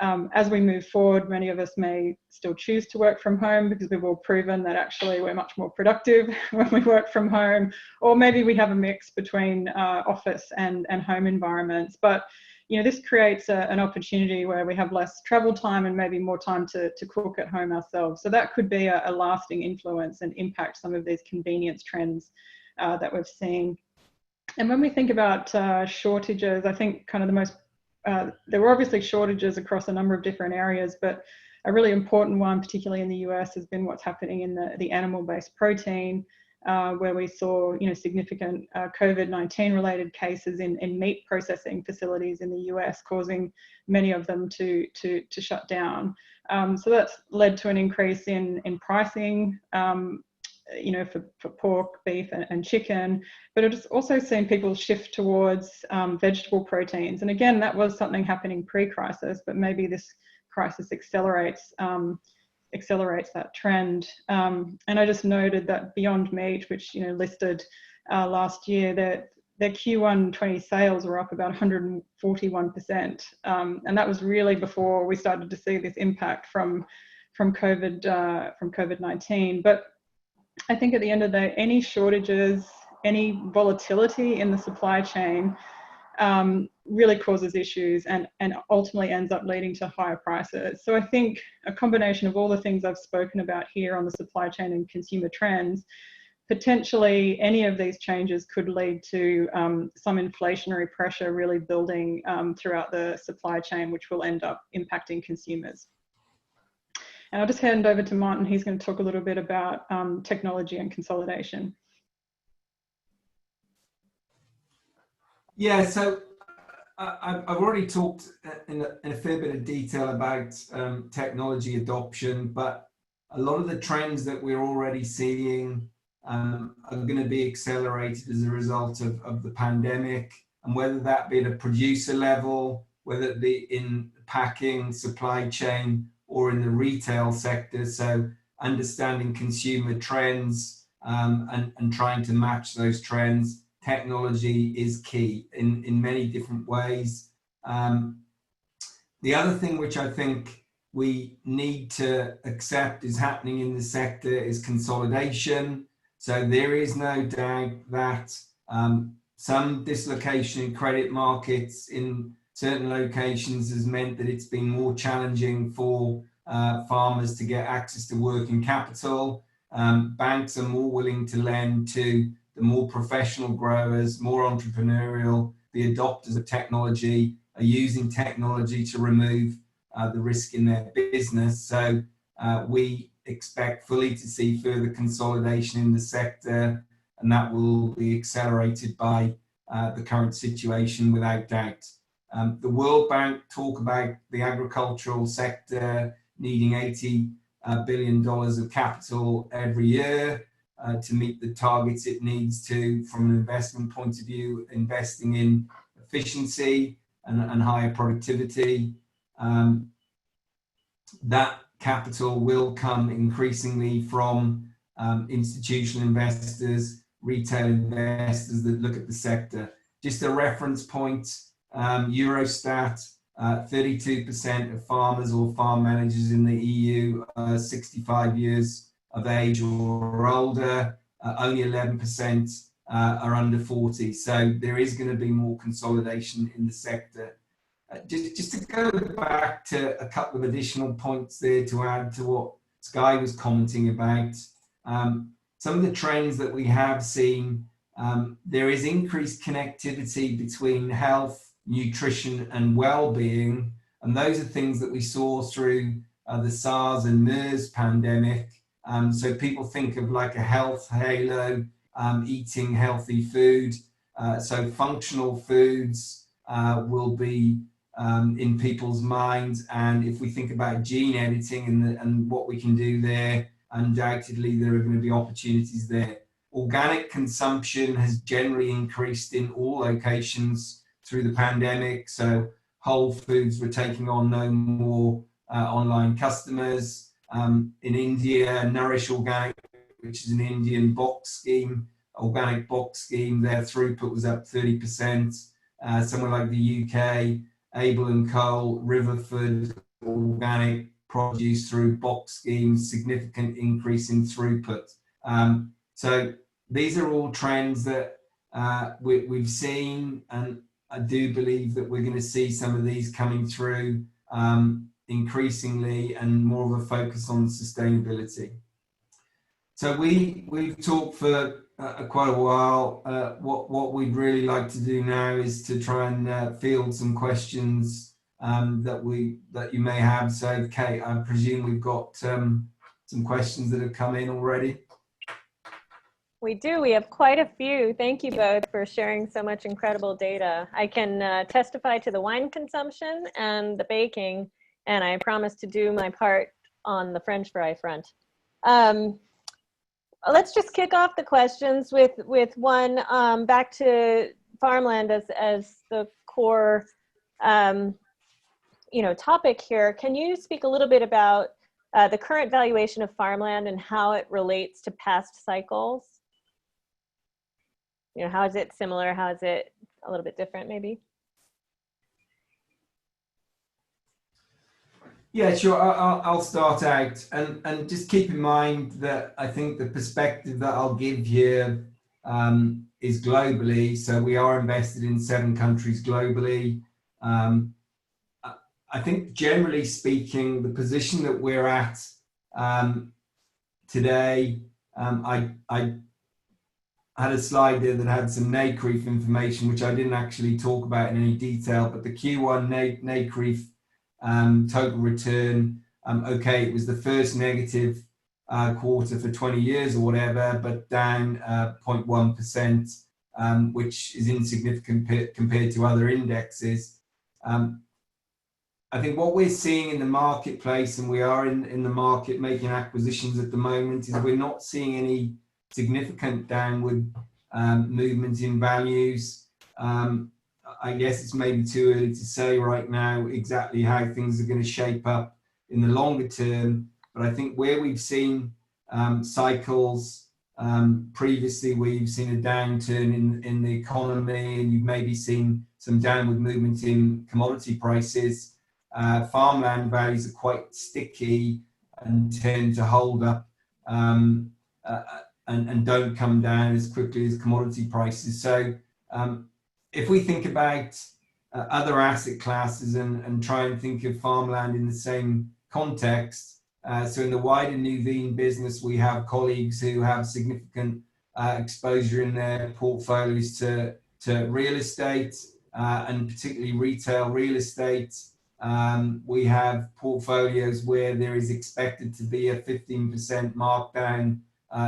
As we move forward, many of us may still choose to work from home because we've all proven that actually we're much more productive when we work from home, or maybe we have a mix between office and home environments. But this creates an opportunity where we have less travel time and maybe more time to cook at home ourselves. So that could be a lasting influence and impact some of these convenience trends that we've seen. And when we think about shortages, I think kind of the most there were obviously shortages across a number of different areas, but a really important one, particularly in the US, has been what's happening in the animal-based protein, where we saw significant COVID-19 related cases in meat processing facilities in the US, causing many of them to shut down. So that's led to an increase in pricing, for pork, beef and chicken, but it's also seen people shift towards vegetable proteins. And again, that was something happening pre-crisis, but maybe this crisis accelerates that trend. And I just noted that Beyond Meat, which listed last year, that their Q1 20 sales were up about 141%, and that was really before we started to see this impact from COVID-19. But I think at the end of the day, any shortages, any volatility in the supply chain really causes issues and ultimately ends up leading to higher prices. So I think a combination of all the things I've spoken about here on the supply chain and consumer trends, potentially any of these changes could lead to some inflationary pressure really building throughout the supply chain, which will end up impacting consumers. And I'll just hand over to Martin. He's going to talk a little bit about technology and consolidation. Yeah, so I've already talked in a fair bit of detail about technology adoption, but a lot of the trends that we're already seeing are going to be accelerated as a result of the pandemic, and whether that be at a producer level, whether it be in packing, supply chain, or in the retail sector. So understanding consumer trends and trying to match those trends. Technology is key in many different ways. The other thing which I think we need to accept is happening in the sector is consolidation. So there is no doubt that some dislocation in credit markets in certain locations has meant that it's been more challenging for farmers to get access to working capital. Banks are more willing to lend to the more professional growers, more entrepreneurial. The adopters of technology are using technology to remove the risk in their business. So we expect fully to see further consolidation in the sector, and that will be accelerated by the current situation without doubt. The World Bank talk about the agricultural sector needing $80 billion of capital every year to meet the targets it needs to, from an investment point of view, investing in efficiency and higher productivity. That capital will come increasingly from institutional investors, retail investors that look at the sector. Just a reference point, Eurostat, 32% of farmers or farm managers in the EU are 65 years of age or older, only 11% are under 40. So there is going to be more consolidation in the sector. Just to go back to a couple of additional points there to add to what Sky was commenting about, some of the trends that we have seen, there is increased connectivity between health, nutrition and well-being, and those are things that we saw through the SARS and MERS pandemic. So people think of like a health halo, eating healthy food. So functional foods will be in people's minds. And if we think about gene editing and what we can do there, undoubtedly there are going to be opportunities there. Organic consumption has generally increased in all locations through the pandemic. So Whole Foods were taking on no more online customers. In India, Nourish Organic, which is an Indian box scheme, organic box scheme, their throughput was up 30%. Somewhere like the UK, Abel and Cole, Riverford, organic produce through box schemes, significant increase in throughput. So these are all trends that we've seen, and I do believe that we're going to see some of these coming through increasingly, and more of a focus on sustainability. So we've talked for quite a while. What we'd really like to do now is to try and field some questions that you may have. So Kate, I presume we've got some questions that have come in already. We do. We have quite a few. Thank you both for sharing so much incredible data. I can testify to the wine consumption and the baking, and I promise to do my part on the French fry front. Let's just kick off the questions with one back to farmland as the core topic here. Can you speak a little bit about the current valuation of farmland and how it relates to past cycles? How is it similar? How is it a little bit different, maybe? Yeah, sure. I'll start out, and just keep in mind that I think the perspective that I'll give here is globally. So we are invested in 7 countries globally. I think generally speaking, the position that we're at today, I had a slide there that had some NCREIF information, which I didn't actually talk about in any detail, but the Q1 NCREIF total return, okay, it was the first negative quarter for 20 years or whatever, but down 0.1%, which is insignificant compared to other indexes. I think what we're seeing in the marketplace, and we are in the market making acquisitions at the moment, is we're not seeing any significant downward movement in values. I guess it's maybe too early to say right now exactly how things are going to shape up in the longer term, but I think where we've seen cycles previously, we've seen a downturn in the economy, and you've maybe seen some downward movement in commodity prices. Farmland values are quite sticky and tend to hold up and don't come down as quickly as commodity prices. So if we think about other asset classes and try and think of farmland in the same context, so in the wider Nuveen business, we have colleagues who have significant exposure in their portfolios to real estate and particularly retail real estate. We have portfolios where there is expected to be a 15% markdown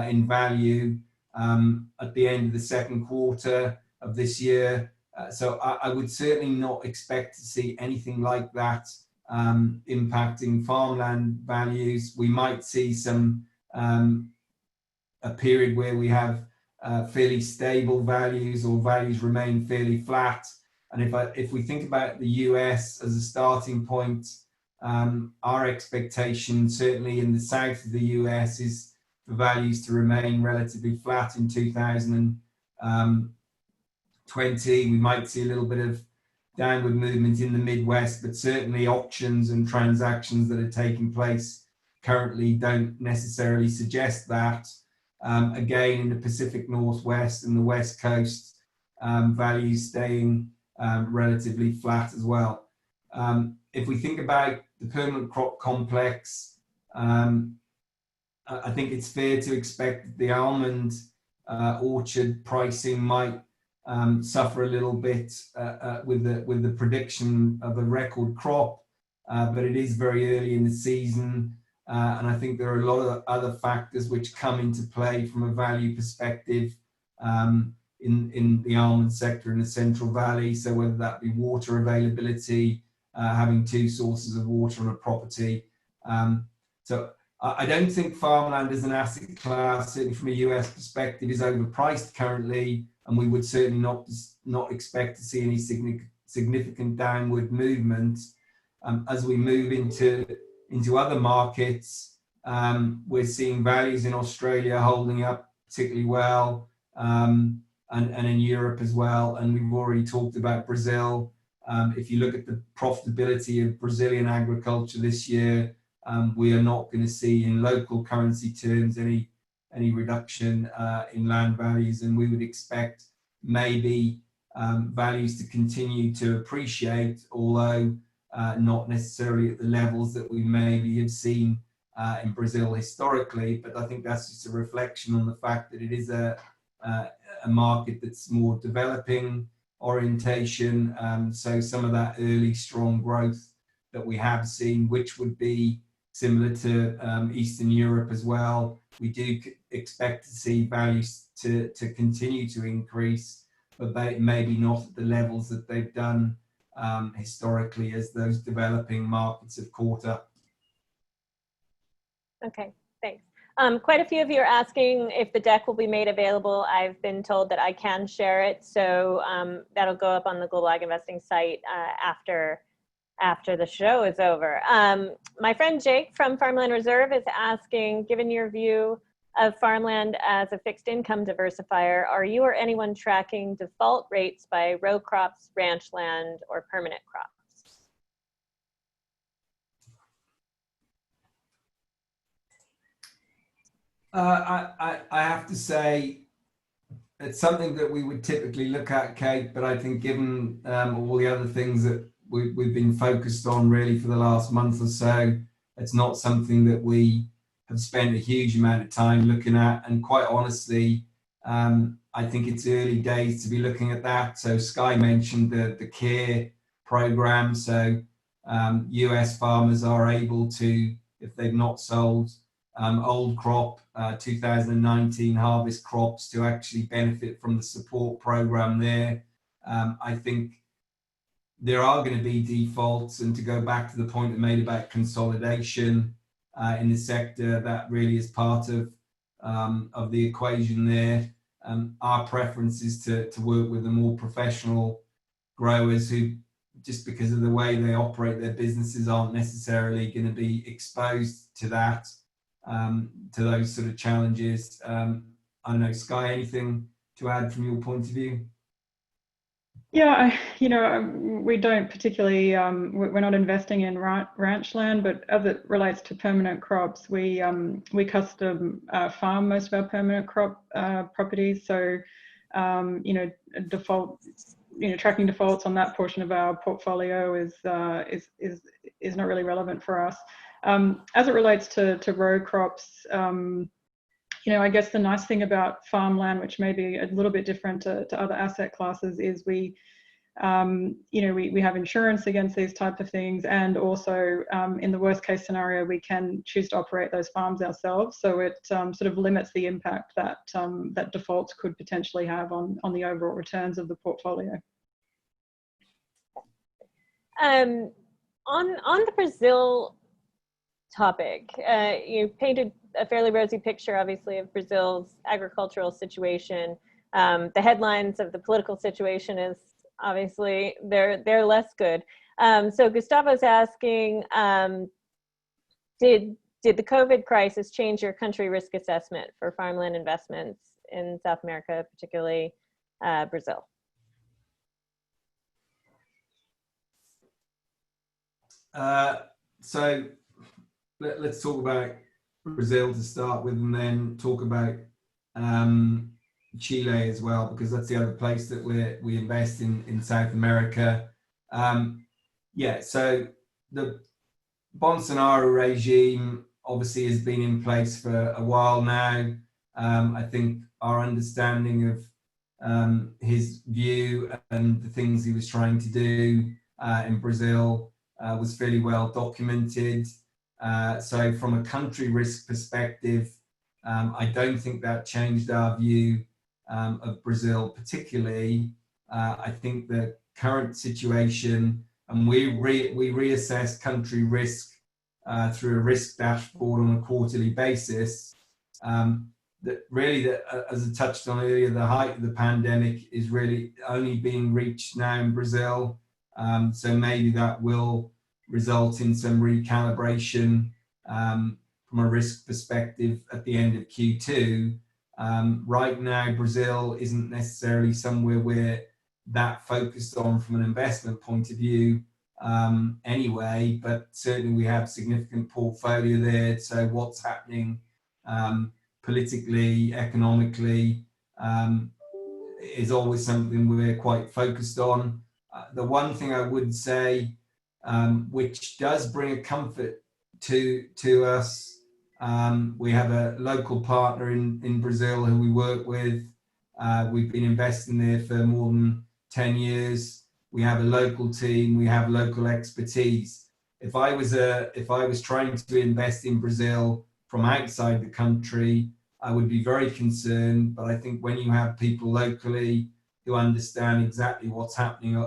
in value at the end of the second quarter of this year. So I would certainly not expect to see anything like that impacting farmland values. We might see a period where we have fairly stable values, or values remain fairly flat. And if we think about the US as a starting point, our expectation certainly in the south of the US is for values to remain relatively flat in 2020. We might see a little bit of downward movement in the Midwest, but certainly auctions and transactions that are taking place currently don't necessarily suggest that. Again, in the Pacific Northwest and the West Coast, values staying relatively flat as well. If we think about the permanent crop complex, I think it's fair to expect that the almond orchard pricing might suffer a little bit with the prediction of a record crop, but it is very early in the season, and I think there are a lot of other factors which come into play from a value perspective. in the almond sector in the Central Valley. So whether that be water availability, having two sources of water on a property. So I don't think farmland as an asset class, certainly from a US perspective, is overpriced currently, and we would certainly not expect to see any significant downward movement. As we move into other markets, we're seeing values in Australia holding up particularly well, and in Europe as well. And we've already talked about Brazil. If you look at the profitability of Brazilian agriculture this year, we are not going to see in local currency terms any reduction in land values, and we would expect maybe values to continue to appreciate, although not necessarily at the levels that we maybe have seen in Brazil historically. But I think that's just a reflection on the fact that it is a market that's more developing orientation. So some of that early strong growth that we have seen, which would be similar to Eastern Europe as well, we do expect to see values to continue to increase, but maybe not at the levels that they've done historically as those developing markets have caught up. Okay, thanks. Quite a few of you are asking if the deck will be made available. I've been told that I can share it, so that'll go up on the Global Ag Investing site after the show is over. My friend Jake from Farmland Reserve is asking, given your view of farmland as a fixed income diversifier, are you or anyone tracking default rates by row crops, ranch land, or permanent crops? I have to say it's something that we would typically look at, Kate, but I think given all the other things that we've been focused on really for the last month or so, it's not something that we have spent a huge amount of time looking at. And quite honestly, I think it's early days to be looking at that. So Sky mentioned the CARE program. So US farmers are able to, if they've not sold old crop 2019 harvest crops, to actually benefit from the support program there. I think there are going to be defaults, and to go back to the point I made about consolidation in the sector, that really is part of the equation there. Our preference is to work with the more professional growers who, just because of the way they operate their businesses, aren't necessarily going to be exposed to that, to those sort of challenges. I don't know, Sky, anything to add from your point of view? Yeah, we don't particularly, we're not investing in ranch land, but as it relates to permanent crops, we custom farm most of our permanent crop properties. So, tracking defaults on that portion of our portfolio is not really relevant for us. As it relates to row crops, I guess the nice thing about farmland, which may be a little bit different to other asset classes, is we have insurance against these type of things, and also in the worst case scenario, we can choose to operate those farms ourselves. So it sort of limits the impact that that defaults could potentially have on the overall returns of the portfolio. On the Brazil topic, you painted a fairly rosy picture, obviously, of Brazil's agricultural situation. The headlines of the political situation is obviously they're less good. So Gustavo's asking, did the COVID crisis change your country risk assessment for farmland investments in South America, particularly Brazil? So let's talk about Brazil to start with, and then talk about Chile as well, because that's the other place that we invest in South America. So the Bolsonaro regime obviously has been in place for a while now. I think our understanding of his view and the things he was trying to do in Brazil was fairly well documented. So from a country risk perspective, I don't think that changed our view of Brazil particularly. I think the current situation, and we reassess country risk through a risk dashboard on a quarterly basis. That really, as I touched on earlier, the height of the pandemic is really only being reached now in Brazil. So maybe that will result in some recalibration from a risk perspective at the end of Q2. Right now, Brazil isn't necessarily somewhere we're that focused on from an investment point of view anyway, but certainly we have significant portfolio there. So what's happening politically, economically, is always something we're quite focused on. The one thing I would say, which does bring a comfort to us, we have a local partner in Brazil who we work with. We've been investing there for more than 10 years. We have a local team, we have local expertise. If I was trying to invest in Brazil from outside the country, I would be very concerned. But I think when you have people locally who understand exactly what's happening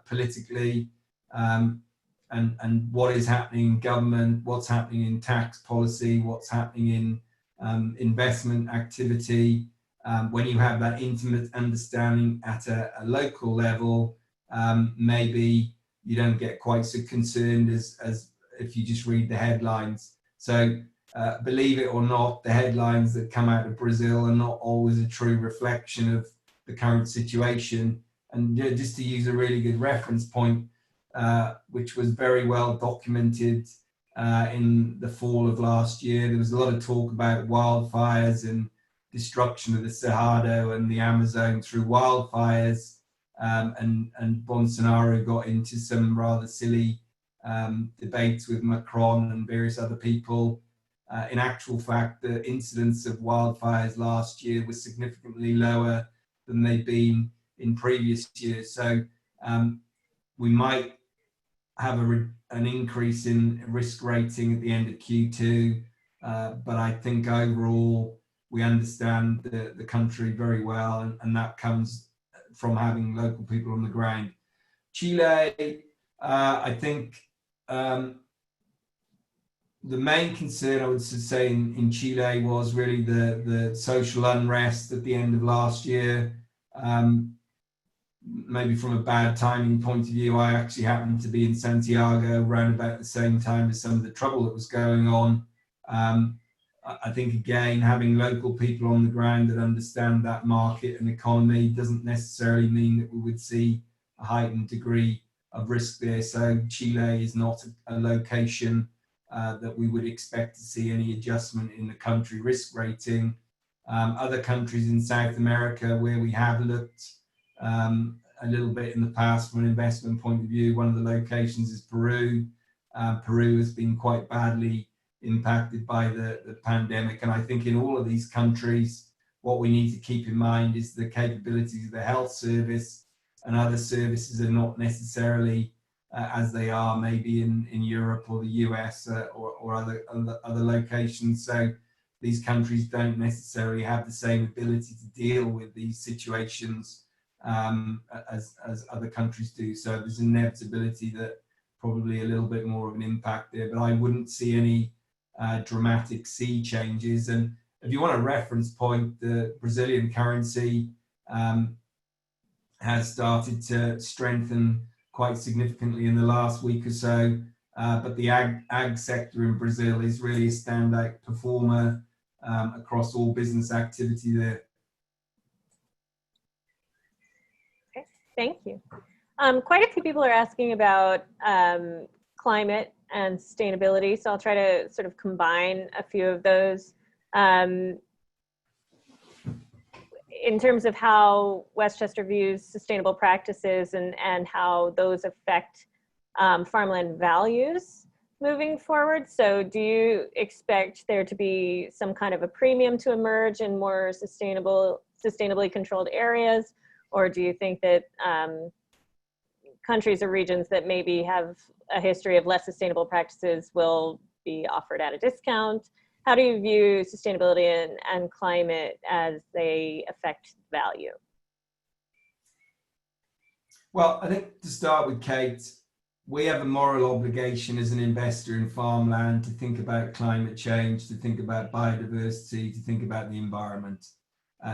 politically, and what is happening in government, what's happening in tax policy, what's happening in investment activity, when you have that intimate understanding at a local level, maybe you don't get quite so concerned as if you just read the headlines. So believe it or not, the headlines that come out of Brazil are not always a true reflection of the current situation. And just to use a really good reference point, which was very well documented in the fall of last year, there was a lot of talk about wildfires and destruction of the Cerrado and the Amazon through wildfires, and Bolsonaro got into some rather silly debates with Macron and various other people. In actual fact, the incidence of wildfires last year was significantly lower than they've been in previous years. So we might have an increase in risk rating at the end of Q2, but I think overall we understand the country very well, and that comes from having local people on the ground. Chile, I think the main concern I would say in Chile was really the social unrest at the end of last year. Maybe from a bad timing point of view, I actually happened to be in Santiago around about the same time as some of the trouble that was going on. I think, again, having local people on the ground that understand that market and economy doesn't necessarily mean that we would see a heightened degree of risk there. So Chile is not a location that we would expect to see any adjustment in the country risk rating. Other countries in South America where we have looked a little bit in the past from an investment point of view, one of the locations is Peru. Peru has been quite badly impacted by the pandemic, and I think in all of these countries what we need to keep in mind is the capabilities of the health service and other services are not necessarily as they are maybe in Europe or the US or other locations. So these countries don't necessarily have the same ability to deal with these situations as other countries do. So there's inevitability that probably a little bit more of an impact there, but I wouldn't see any dramatic sea changes. And if you want a reference point, the Brazilian currency has started to strengthen quite significantly in the last week or so, but the ag sector in Brazil is really a standout performer across all business activity there. Okay, thank you. Quite a few people are asking about climate and sustainability, so I'll try to sort of combine a few of those. In terms of how Westchester views sustainable practices and how those affect farmland values moving forward. So do you expect there to be some kind of a premium to emerge in more sustainably controlled areas? Or do you think that countries or regions that maybe have a history of less sustainable practices will be offered at a discount? how do you view sustainability and climate as they affect value? Well, I think to start with, Kate, we have a moral obligation as an investor in farmland to think about climate change, to think about biodiversity, to think about the environment.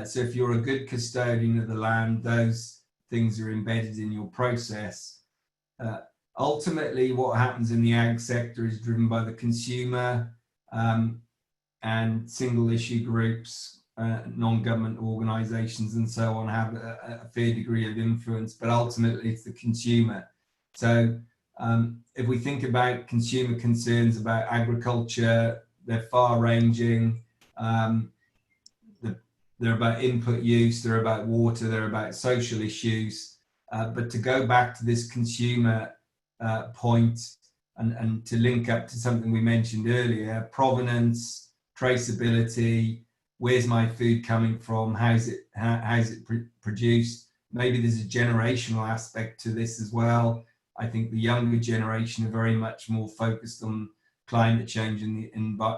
So if you're a good custodian of the land, those things are embedded in your process. Ultimately, what happens in the ag sector is driven by the consumer and single issue groups, non-government organizations and so on have a fair degree of influence, but ultimately it's the consumer. So if we think about consumer concerns about agriculture, they're far-ranging. They're about input use, they're about water, they're about social issues. But to go back to this consumer point and to link up to something we mentioned earlier, provenance, traceability, where's my food coming from, how's it produced? Maybe there's a generational aspect to this as well. I think the younger generation are very much more focused on climate change and the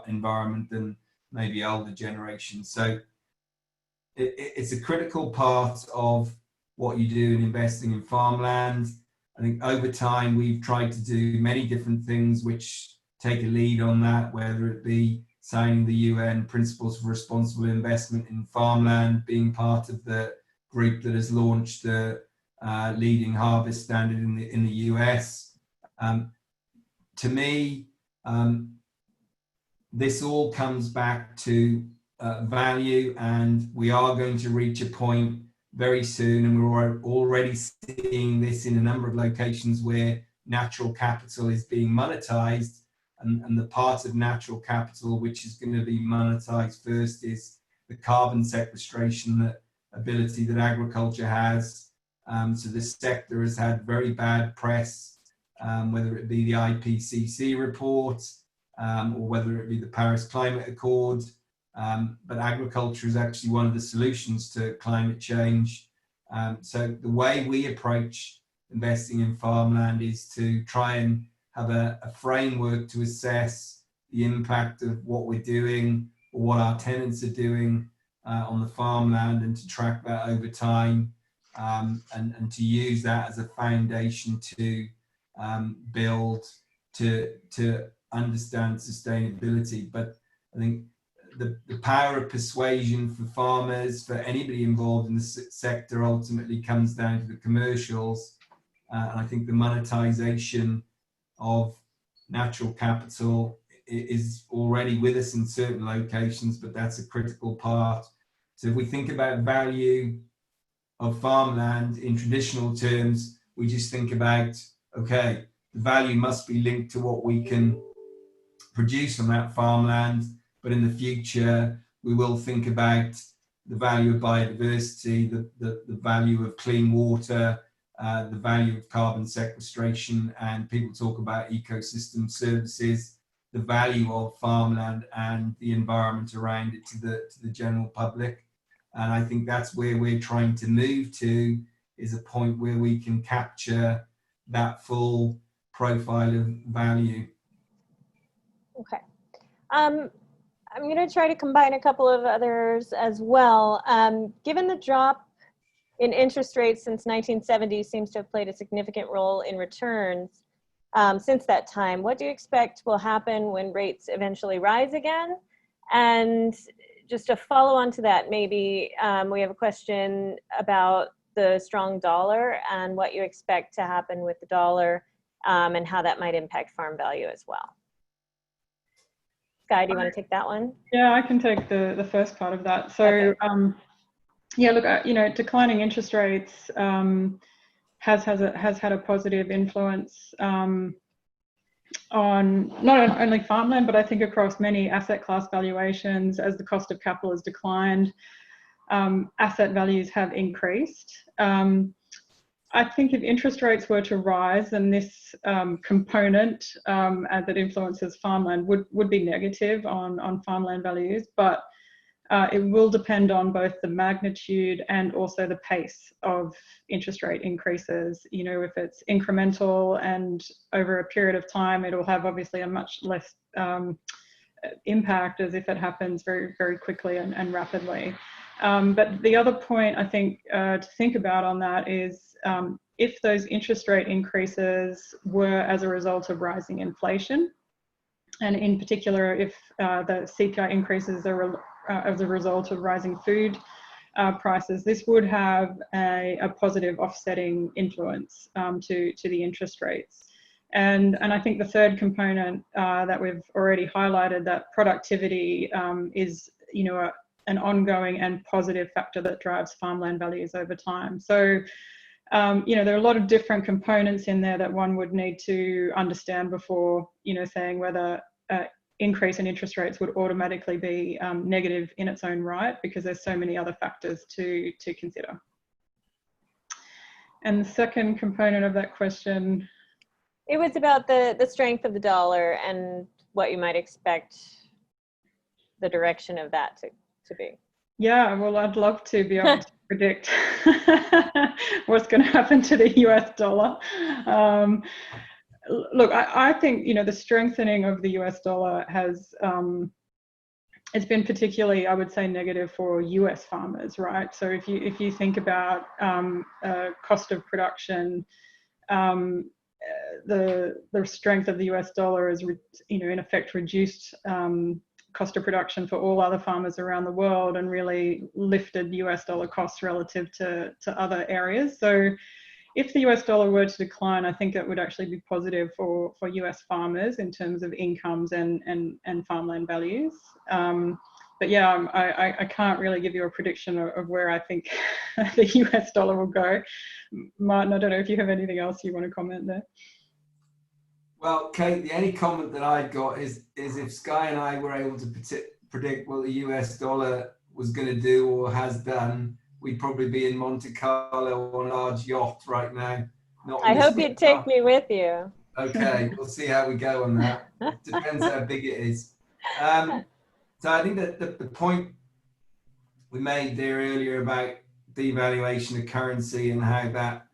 environment than maybe older generations. So it's a critical part of what you do in investing in farmland. I think over time we've tried to do many different things which take a lead on that, whether it be signing the UN Principles for Responsible Investment in Farmland, being part of the group that has launched the leading harvest standard in the US. To me, this all comes back to value, and we are going to reach a point very soon, and we're already seeing this in a number of locations where natural capital is being monetized, and the part of natural capital which is going to be monetized first is the carbon sequestration ability that agriculture has. So this sector has had very bad press, whether it be the IPCC report or whether it be the Paris Climate Accord. But agriculture is actually one of the solutions to climate change. So the way we approach investing in farmland is to try and have a framework to assess the impact of what we're doing or what our tenants are doing on the farmland, and to track that over time, and to use that as a foundation to build, to understand sustainability. But I think the power of persuasion for farmers, for anybody involved in the sector, ultimately comes down to the commercials. And I think the monetization of natural capital is already with us in certain locations, but that's a critical part. So if we think about value of farmland in traditional terms, we just think about, okay, the value must be linked to what we can produce on that farmland. But in the future, we will think about the value of biodiversity, the value of clean water, the value of carbon sequestration, and people talk about ecosystem services, the value of farmland and the environment around it to the general public. And I think that's where we're trying to move to, is a point where we can capture that full profile of value. Okay. I'm going to try to combine a couple of others as well. Given the drop in interest rates since 1970 seems to have played a significant role in returns since that time, what do you expect will happen when rates eventually rise again? And just to follow on to that, maybe we have a question about the strong dollar and what you expect to happen with the dollar and how that might impact farm value as well. Guy, do you want to take that one? Yeah, I can take the first part of that. So, okay. Yeah, look, declining interest rates has had a positive influence on not only farmland, but I think across many asset class valuations. As the cost of capital has declined, asset values have increased. I think if interest rates were to rise, then this component that influences farmland would be negative on farmland values, but it will depend on both the magnitude and also the pace of interest rate increases. You know, if it's incremental and over a period of time, it'll have obviously a much less impact as if it happens very, very quickly and rapidly. But the other point I think to think about on that is if those interest rate increases were as a result of rising inflation, and in particular if the CPI increases are as a result of rising food prices, this would have a positive offsetting influence to the interest rates. And I think the third component that we've already highlighted, that productivity is, you know, an ongoing and positive factor that drives farmland values over time. So, you know, there are a lot of different components in there that one would need to understand before, you know, saying whether increase in interest rates would automatically be negative in its own right, because there's so many other factors to consider. And the second component of that question, it was about the strength of the dollar and what you might expect the direction of that to be. Yeah, well, I'd love to be able to predict what's going to happen to the US dollar. Look, I think, you know, the strengthening of the US dollar has, it's been particularly, I would say, negative for US farmers, right? So if you think about cost of production, the strength of the US dollar is, you know, in effect reduced cost of production for all other farmers around the world and really lifted US dollar costs relative to other areas. So if the US dollar were to decline, I think it would actually be positive for US farmers in terms of incomes and farmland values. But yeah, I can't really give you a prediction of where I think the US dollar will go. Martin, I don't know if you have anything else you want to comment there. Well, Kate, the only comment that I got is if Sky and I were able to predict what the US dollar was going to do or has done, we'd probably be in Monte Carlo on a large yacht right now. I hope you'd take me with you. Okay, we'll see how we go on that. Depends how big it is. So I think that the point we made there earlier about devaluation of currency and how that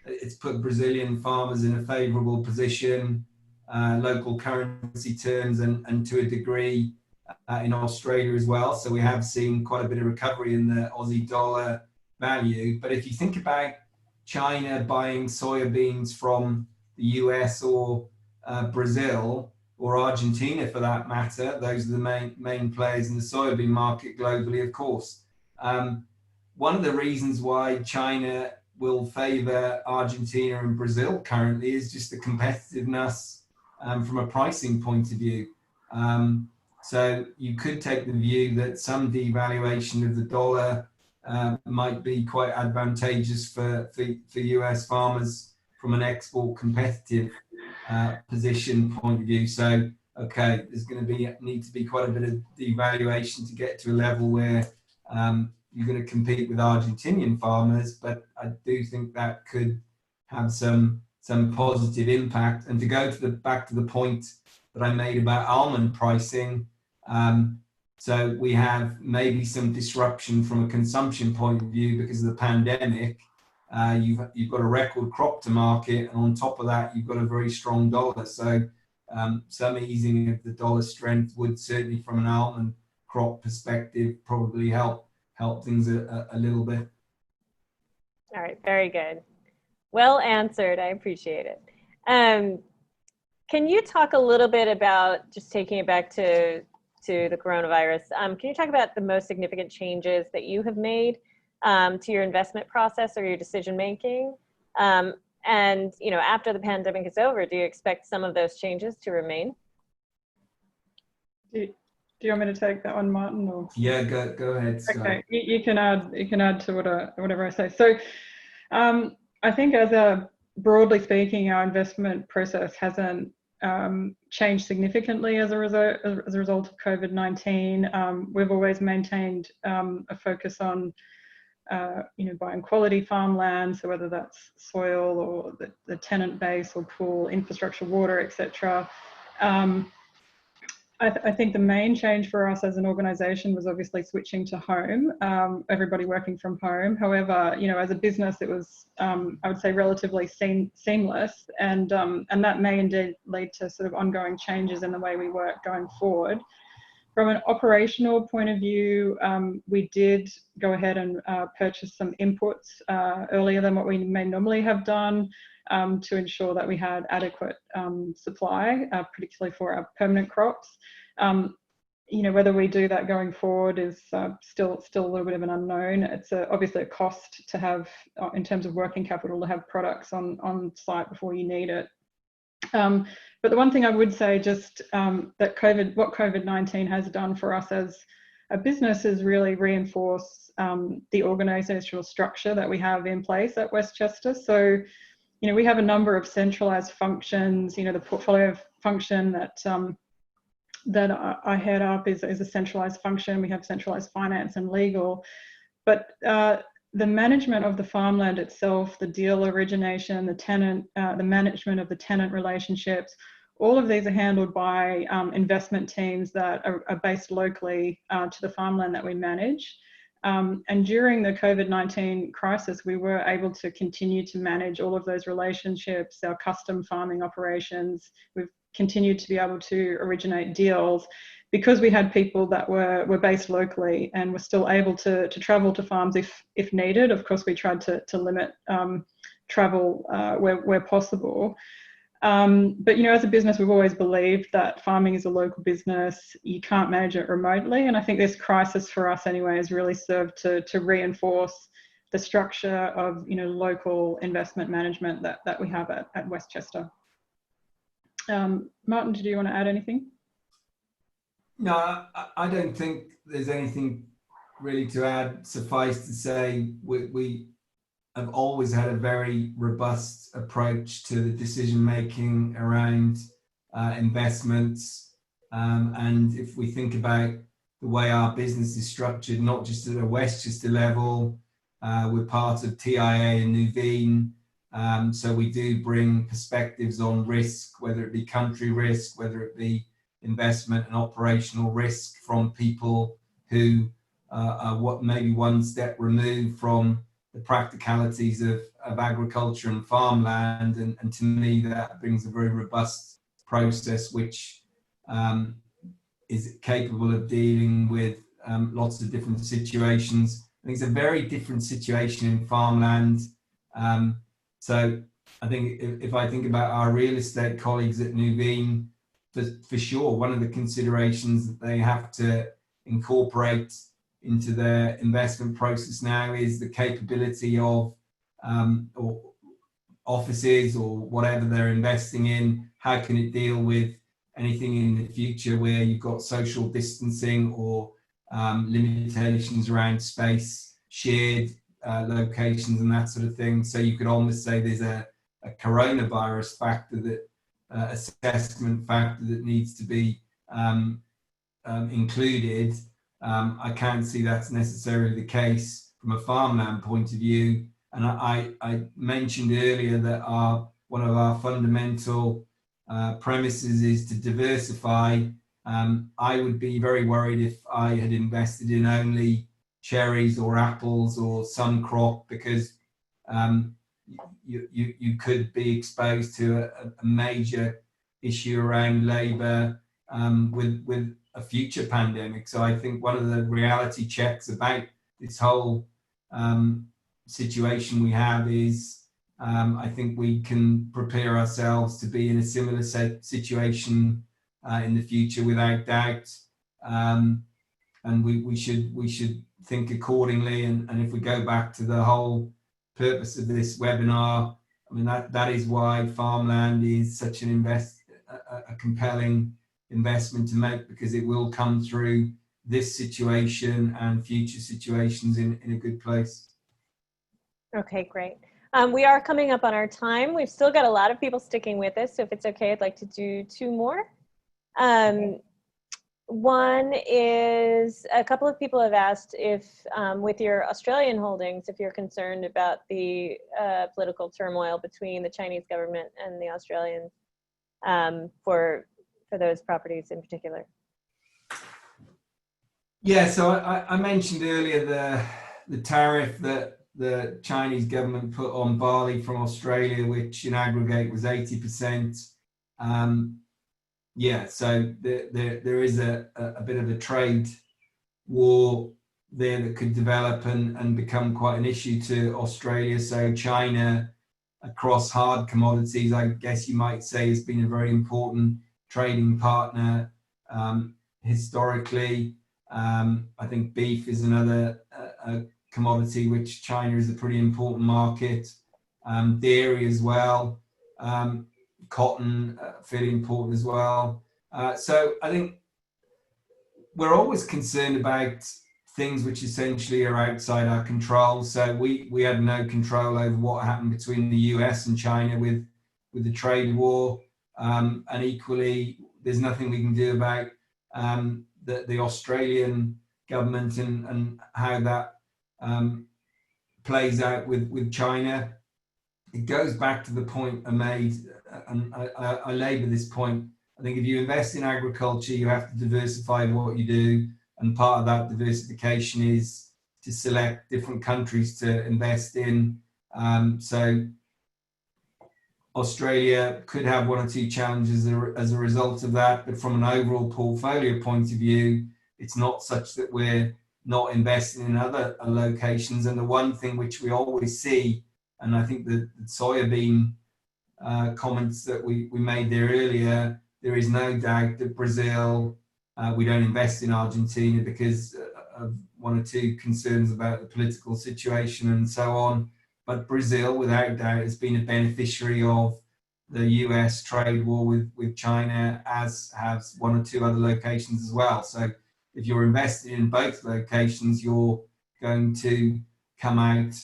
it's put Brazilian farmers in a favorable position, local currency terms, and to a degree in Australia as well. So we have seen quite a bit of recovery in the Aussie dollar value. But if you think about China buying soybeans from the US or Brazil or Argentina for that matter, those are the main players in the soybean market globally, of course. One of the reasons why China will favor Argentina and Brazil currently is just the competitiveness from a pricing point of view. So you could take the view that some devaluation of the dollar might be quite advantageous for US farmers from an export competitive position point of view. So, okay, there's going to need to be quite a bit of devaluation to get to a level where you're going to compete with Argentinian farmers, but I do think that could have some positive impact. And to go to back to the point that I made about almond pricing, so we have maybe some disruption from a consumption point of view because of the pandemic. You've got a record crop to market, and on top of that, you've got a very strong dollar. So some easing of the dollar strength would certainly, from an almond crop perspective, probably help things a little bit. All right, very good. Well answered. I appreciate it. Can you talk a little bit about, just taking it back to the coronavirus, can you talk about the most significant changes that you have made to your investment process or your decision making? And, you know, after the pandemic is over, do you expect some of those changes to remain? Do you want me to take that one, Martin? Or? Yeah, go ahead, Scott. Okay, you can add to whatever I say. So I think broadly speaking, our investment process hasn't changed significantly as a result of COVID-19. We've always maintained a focus on buying quality farmland, so whether that's soil or the tenant base or pool, infrastructure, water, etc. I think the main change for us as an organisation was obviously switching to home, everybody working from home. However, you know, as a business, it was, I would say, relatively seamless, and that may indeed lead to sort of ongoing changes in the way we work going forward. From an operational point of view, we did go ahead and purchase some inputs earlier than what we may normally have done to ensure that we had adequate supply, particularly for our permanent crops. Whether we do that going forward is still a little bit of an unknown. It's obviously a cost to have, in terms of working capital, to have products on site before you need it. But the one thing I would say, just that what COVID-19 has done for us as a business is really reinforce the organisational structure that we have in place at Westchester. So, we have a number of centralised functions. The portfolio function that I head up is a centralised function. We have centralised finance and legal, but the management of the farmland itself, the deal origination, the tenant, the management of the tenant relationships, all of these are handled by investment teams that are based locally to the farmland that we manage. And during the COVID-19 crisis, we were able to continue to manage all of those relationships, our custom farming operations. We've continued to be able to originate deals because we had people that were based locally and were still able to travel to farms if needed. Of course, we tried to limit travel where possible. But as a business, we've always believed that farming is a local business. You can't manage it remotely. And I think this crisis for us anyway has really served to reinforce the structure of local investment management that we have at Westchester. Martin, did you want to add anything? No, I don't think there's anything really to add. Suffice to say, we have always had a very robust approach to the decision making around investments. And if we think about the way our business is structured, not just at a Westchester level, we're part of TIA and Nuveen. So we do bring perspectives on risk, whether it be country risk, whether it be investment and operational risk, from people who are what maybe one step removed from the practicalities of agriculture and farmland. And to me, that brings a very robust process which is capable of dealing with lots of different situations. I think it's a very different situation in farmland. So I think if I think about our real estate colleagues at Nuveen, for sure, one of the considerations that they have to incorporate into their investment process now is the capability of or offices or whatever they're investing in. How can it deal with anything in the future where you've got social distancing or limitations around space, shared locations and that sort of thing. So you could almost say there's a coronavirus factor, that assessment factor that needs to be included. I can't see that's necessarily the case from a farmland point of view. And I mentioned earlier that one of our fundamental premises is to diversify. I would be very worried if I had invested in only cherries or apples or some crop, because you could be exposed to a major issue around labour with a future pandemic. So I think one of the reality checks about this whole situation we have is I think we can prepare ourselves to be in a similar situation in the future without doubt, and we should think accordingly. And if we go back to the whole purpose of this webinar, I mean that is why farmland is such a compelling investment to make, because it will come through this situation and future situations in a good place. Okay, great. We are coming up on our time. We've still got a lot of people sticking with us, so if it's okay, I'd like to do two more. One is, a couple of people have asked if, with your Australian holdings, if you're concerned about the political turmoil between the Chinese government and the Australians for those properties in particular. Yeah, so I mentioned earlier the tariff that the Chinese government put on barley from Australia, which in aggregate was 80%. Yeah, so there is a bit of a trade war there that could develop and become quite an issue to Australia. So China, across hard commodities, I guess you might say, has been a very important trading partner historically. I think beef is another commodity which China is a pretty important market. Dairy as well. Cotton, fairly important as well. So I think we're always concerned about things which essentially are outside our control. So we had no control over what happened between the US and China with the trade war. And equally, there's nothing we can do about the Australian government and how that plays out with China. It goes back to the point I made, and I labour this point. I think if you invest in agriculture, you have to diversify what you do, and part of that diversification is to select different countries to invest in. So Australia could have one or two challenges as a result of that, but from an overall portfolio point of view, it's not such that we're not investing in other locations. And the one thing which we always see, and I think the soybean comments that we made there earlier, there is no doubt that Brazil, we don't invest in Argentina because of one or two concerns about the political situation and so on. But Brazil, without doubt, has been a beneficiary of the US trade war with China, as has one or two other locations as well. So if you're invested in both locations, you're going to come out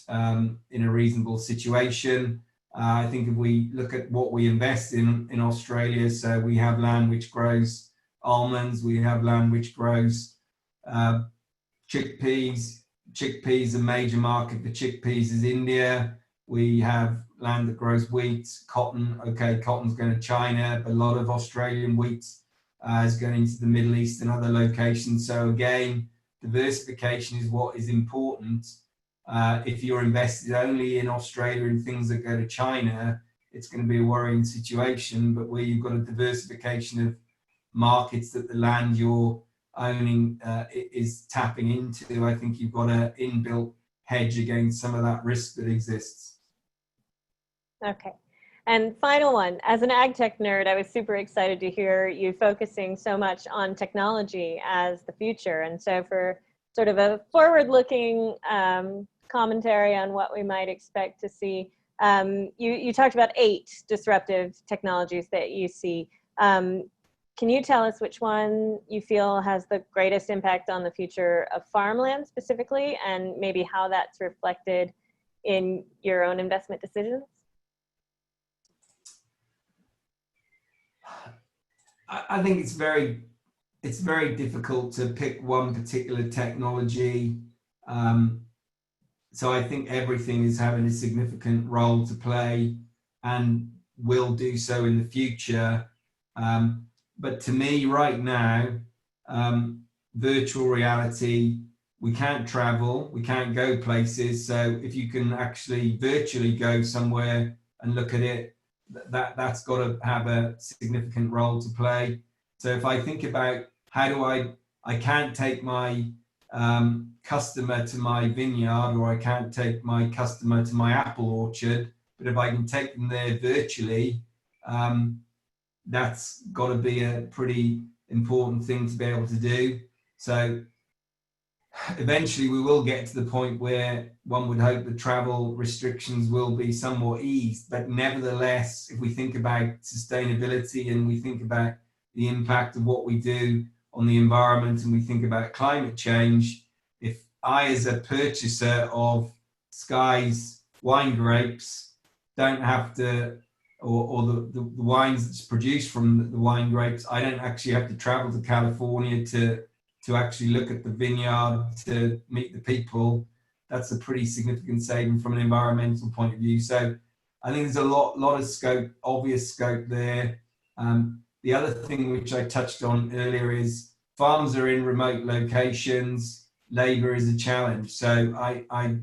in a reasonable situation. I think if we look at what we invest in Australia, so we have land which grows almonds, we have land which grows chickpeas. Chickpeas, a major market for chickpeas is India. We have land that grows wheat, cotton. Okay, cotton's going to China, but a lot of Australian wheat is going into the Middle East and other locations. So again, diversification is what is important. If you're invested only in Australia and things that go to China, it's going to be a worrying situation. But where you've got a diversification of markets that the land you're owning is tapping into, I think you've got an inbuilt hedge against some of that risk that exists. Okay. And final one, as an ag tech nerd, I was super excited to hear you focusing so much on technology as the future. And so for sort of a forward-looking commentary on what we might expect to see, you talked about 8 disruptive technologies that you see. Can you tell us which one you feel has the greatest impact on the future of farmland specifically, and maybe how that's reflected in your own investment decisions? I think it's very difficult to pick one particular technology. So I think everything is having a significant role to play and will do so in the future. But to me right now, virtual reality, we can't travel, we can't go places. So if you can actually virtually go somewhere and look at it, that's got to have a significant role to play. So if I think about how do I can't take my customer to my vineyard, or I can't take my customer to my apple orchard, but if I can take them there virtually, that's got to be a pretty important thing to be able to do. So eventually we will get to the point where one would hope the travel restrictions will be somewhat eased, but nevertheless, if we think about sustainability and we think about the impact of what we do on the environment and we think about climate change, if I as a purchaser of Sky's wine grapes don't have to, or the wines that's produced from the wine grapes, I don't actually have to travel to California to actually look at the vineyard, to meet the people, that's a pretty significant saving from an environmental point of view. So I think there's a lot of scope, obvious scope there. The other thing which I touched on earlier is farms are in remote locations, labor is a challenge. So I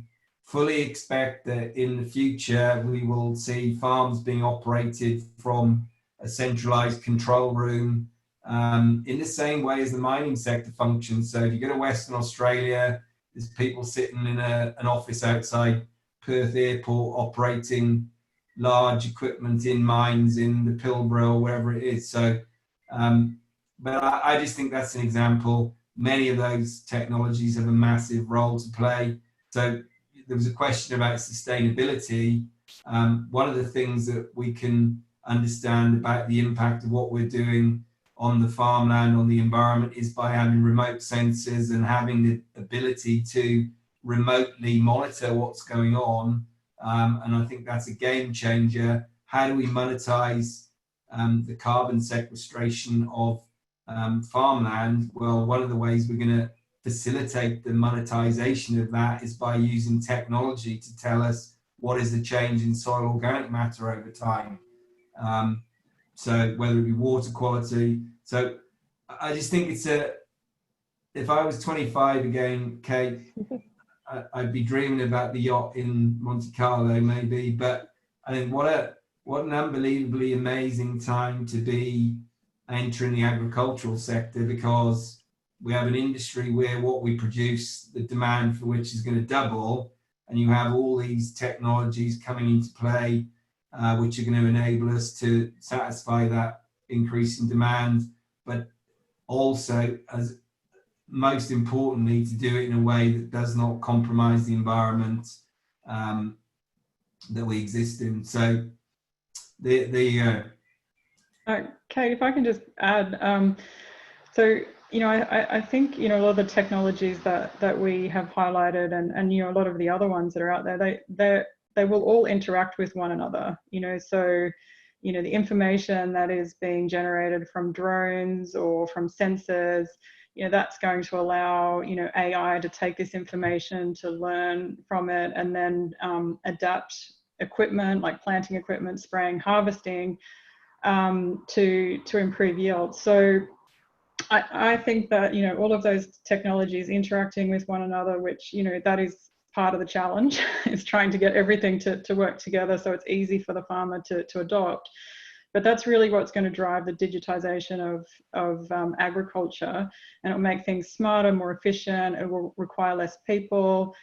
fully expect that in the future we will see farms being operated from a centralized control room, in the same way as the mining sector functions. So if you go to Western Australia, there's people sitting in an office outside Perth Airport operating large equipment in mines in the Pilbara or wherever it is. So, but I just think that's an example. Many of those technologies have a massive role to play. So there was a question about sustainability. One of the things that we can understand about the impact of what we're doing on the farmland, on the environment, is by having remote sensors and having the ability to remotely monitor what's going on. And I think that's a game changer. How do we monetize the carbon sequestration of farmland? Well, one of the ways we're going to facilitate the monetization of that is by using technology to tell us what is the change in soil organic matter over time. So whether it be water quality. So I just think if I was 25 again, Kate, I'd be dreaming about the yacht in Monte Carlo maybe, but I think what an unbelievably amazing time to be entering the agricultural sector, because we have an industry where what we produce, the demand for which is going to double, and you have all these technologies coming into play, which are going to enable us to satisfy that increase in demand, but also, as most importantly, to do it in a way that does not compromise the environment that we exist in. So there you go. Kate, if I can just add, so I think a lot of the technologies that we have highlighted, and a lot of the other ones that are out there, they will all interact with one another. So the information that is being generated from drones or from sensors, that's going to allow AI to take this information, to learn from it, and then adapt equipment like planting equipment, spraying, harvesting, to improve yield. So I think that all of those technologies interacting with one another, which that is part of the challenge, is trying to get everything to work together so it's easy for the farmer to adopt. But that's really what's going to drive the digitization of agriculture, and it'll make things smarter, more efficient. It will require less people,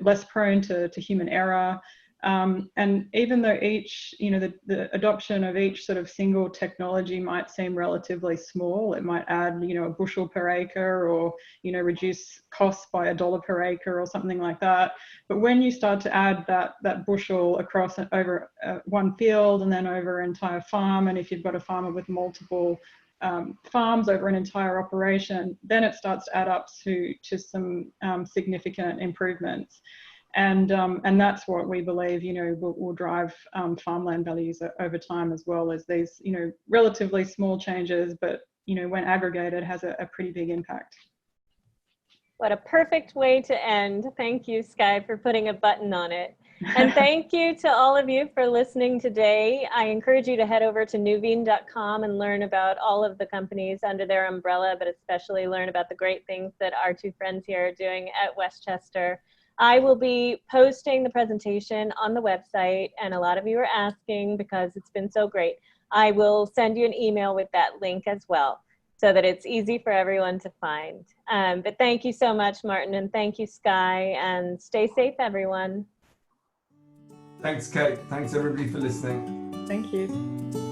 less prone to human error. And even though each, the adoption of each sort of single technology might seem relatively small, it might add, a bushel per acre, or, reduce costs by $1 per acre or something like that. But when you start to add that bushel across over one field and then over an entire farm, and if you've got a farmer with multiple farms over an entire operation, then it starts to add up to some significant improvements. And that's what we believe, will drive farmland values over time, as well as these, relatively small changes, but, when aggregated, has a pretty big impact. What a perfect way to end. Thank you, Sky, for putting a button on it. And thank you to all of you for listening today. I encourage you to head over to nuveen.com and learn about all of the companies under their umbrella, but especially learn about the great things that our two friends here are doing at Westchester. I will be posting the presentation on the website, and a lot of you are asking because it's been so great. I will send you an email with that link as well, so that it's easy for everyone to find. But thank you so much, Martin, and thank you, Sky, and stay safe, everyone. Thanks, Kate. Thanks, everybody, for listening. Thank you.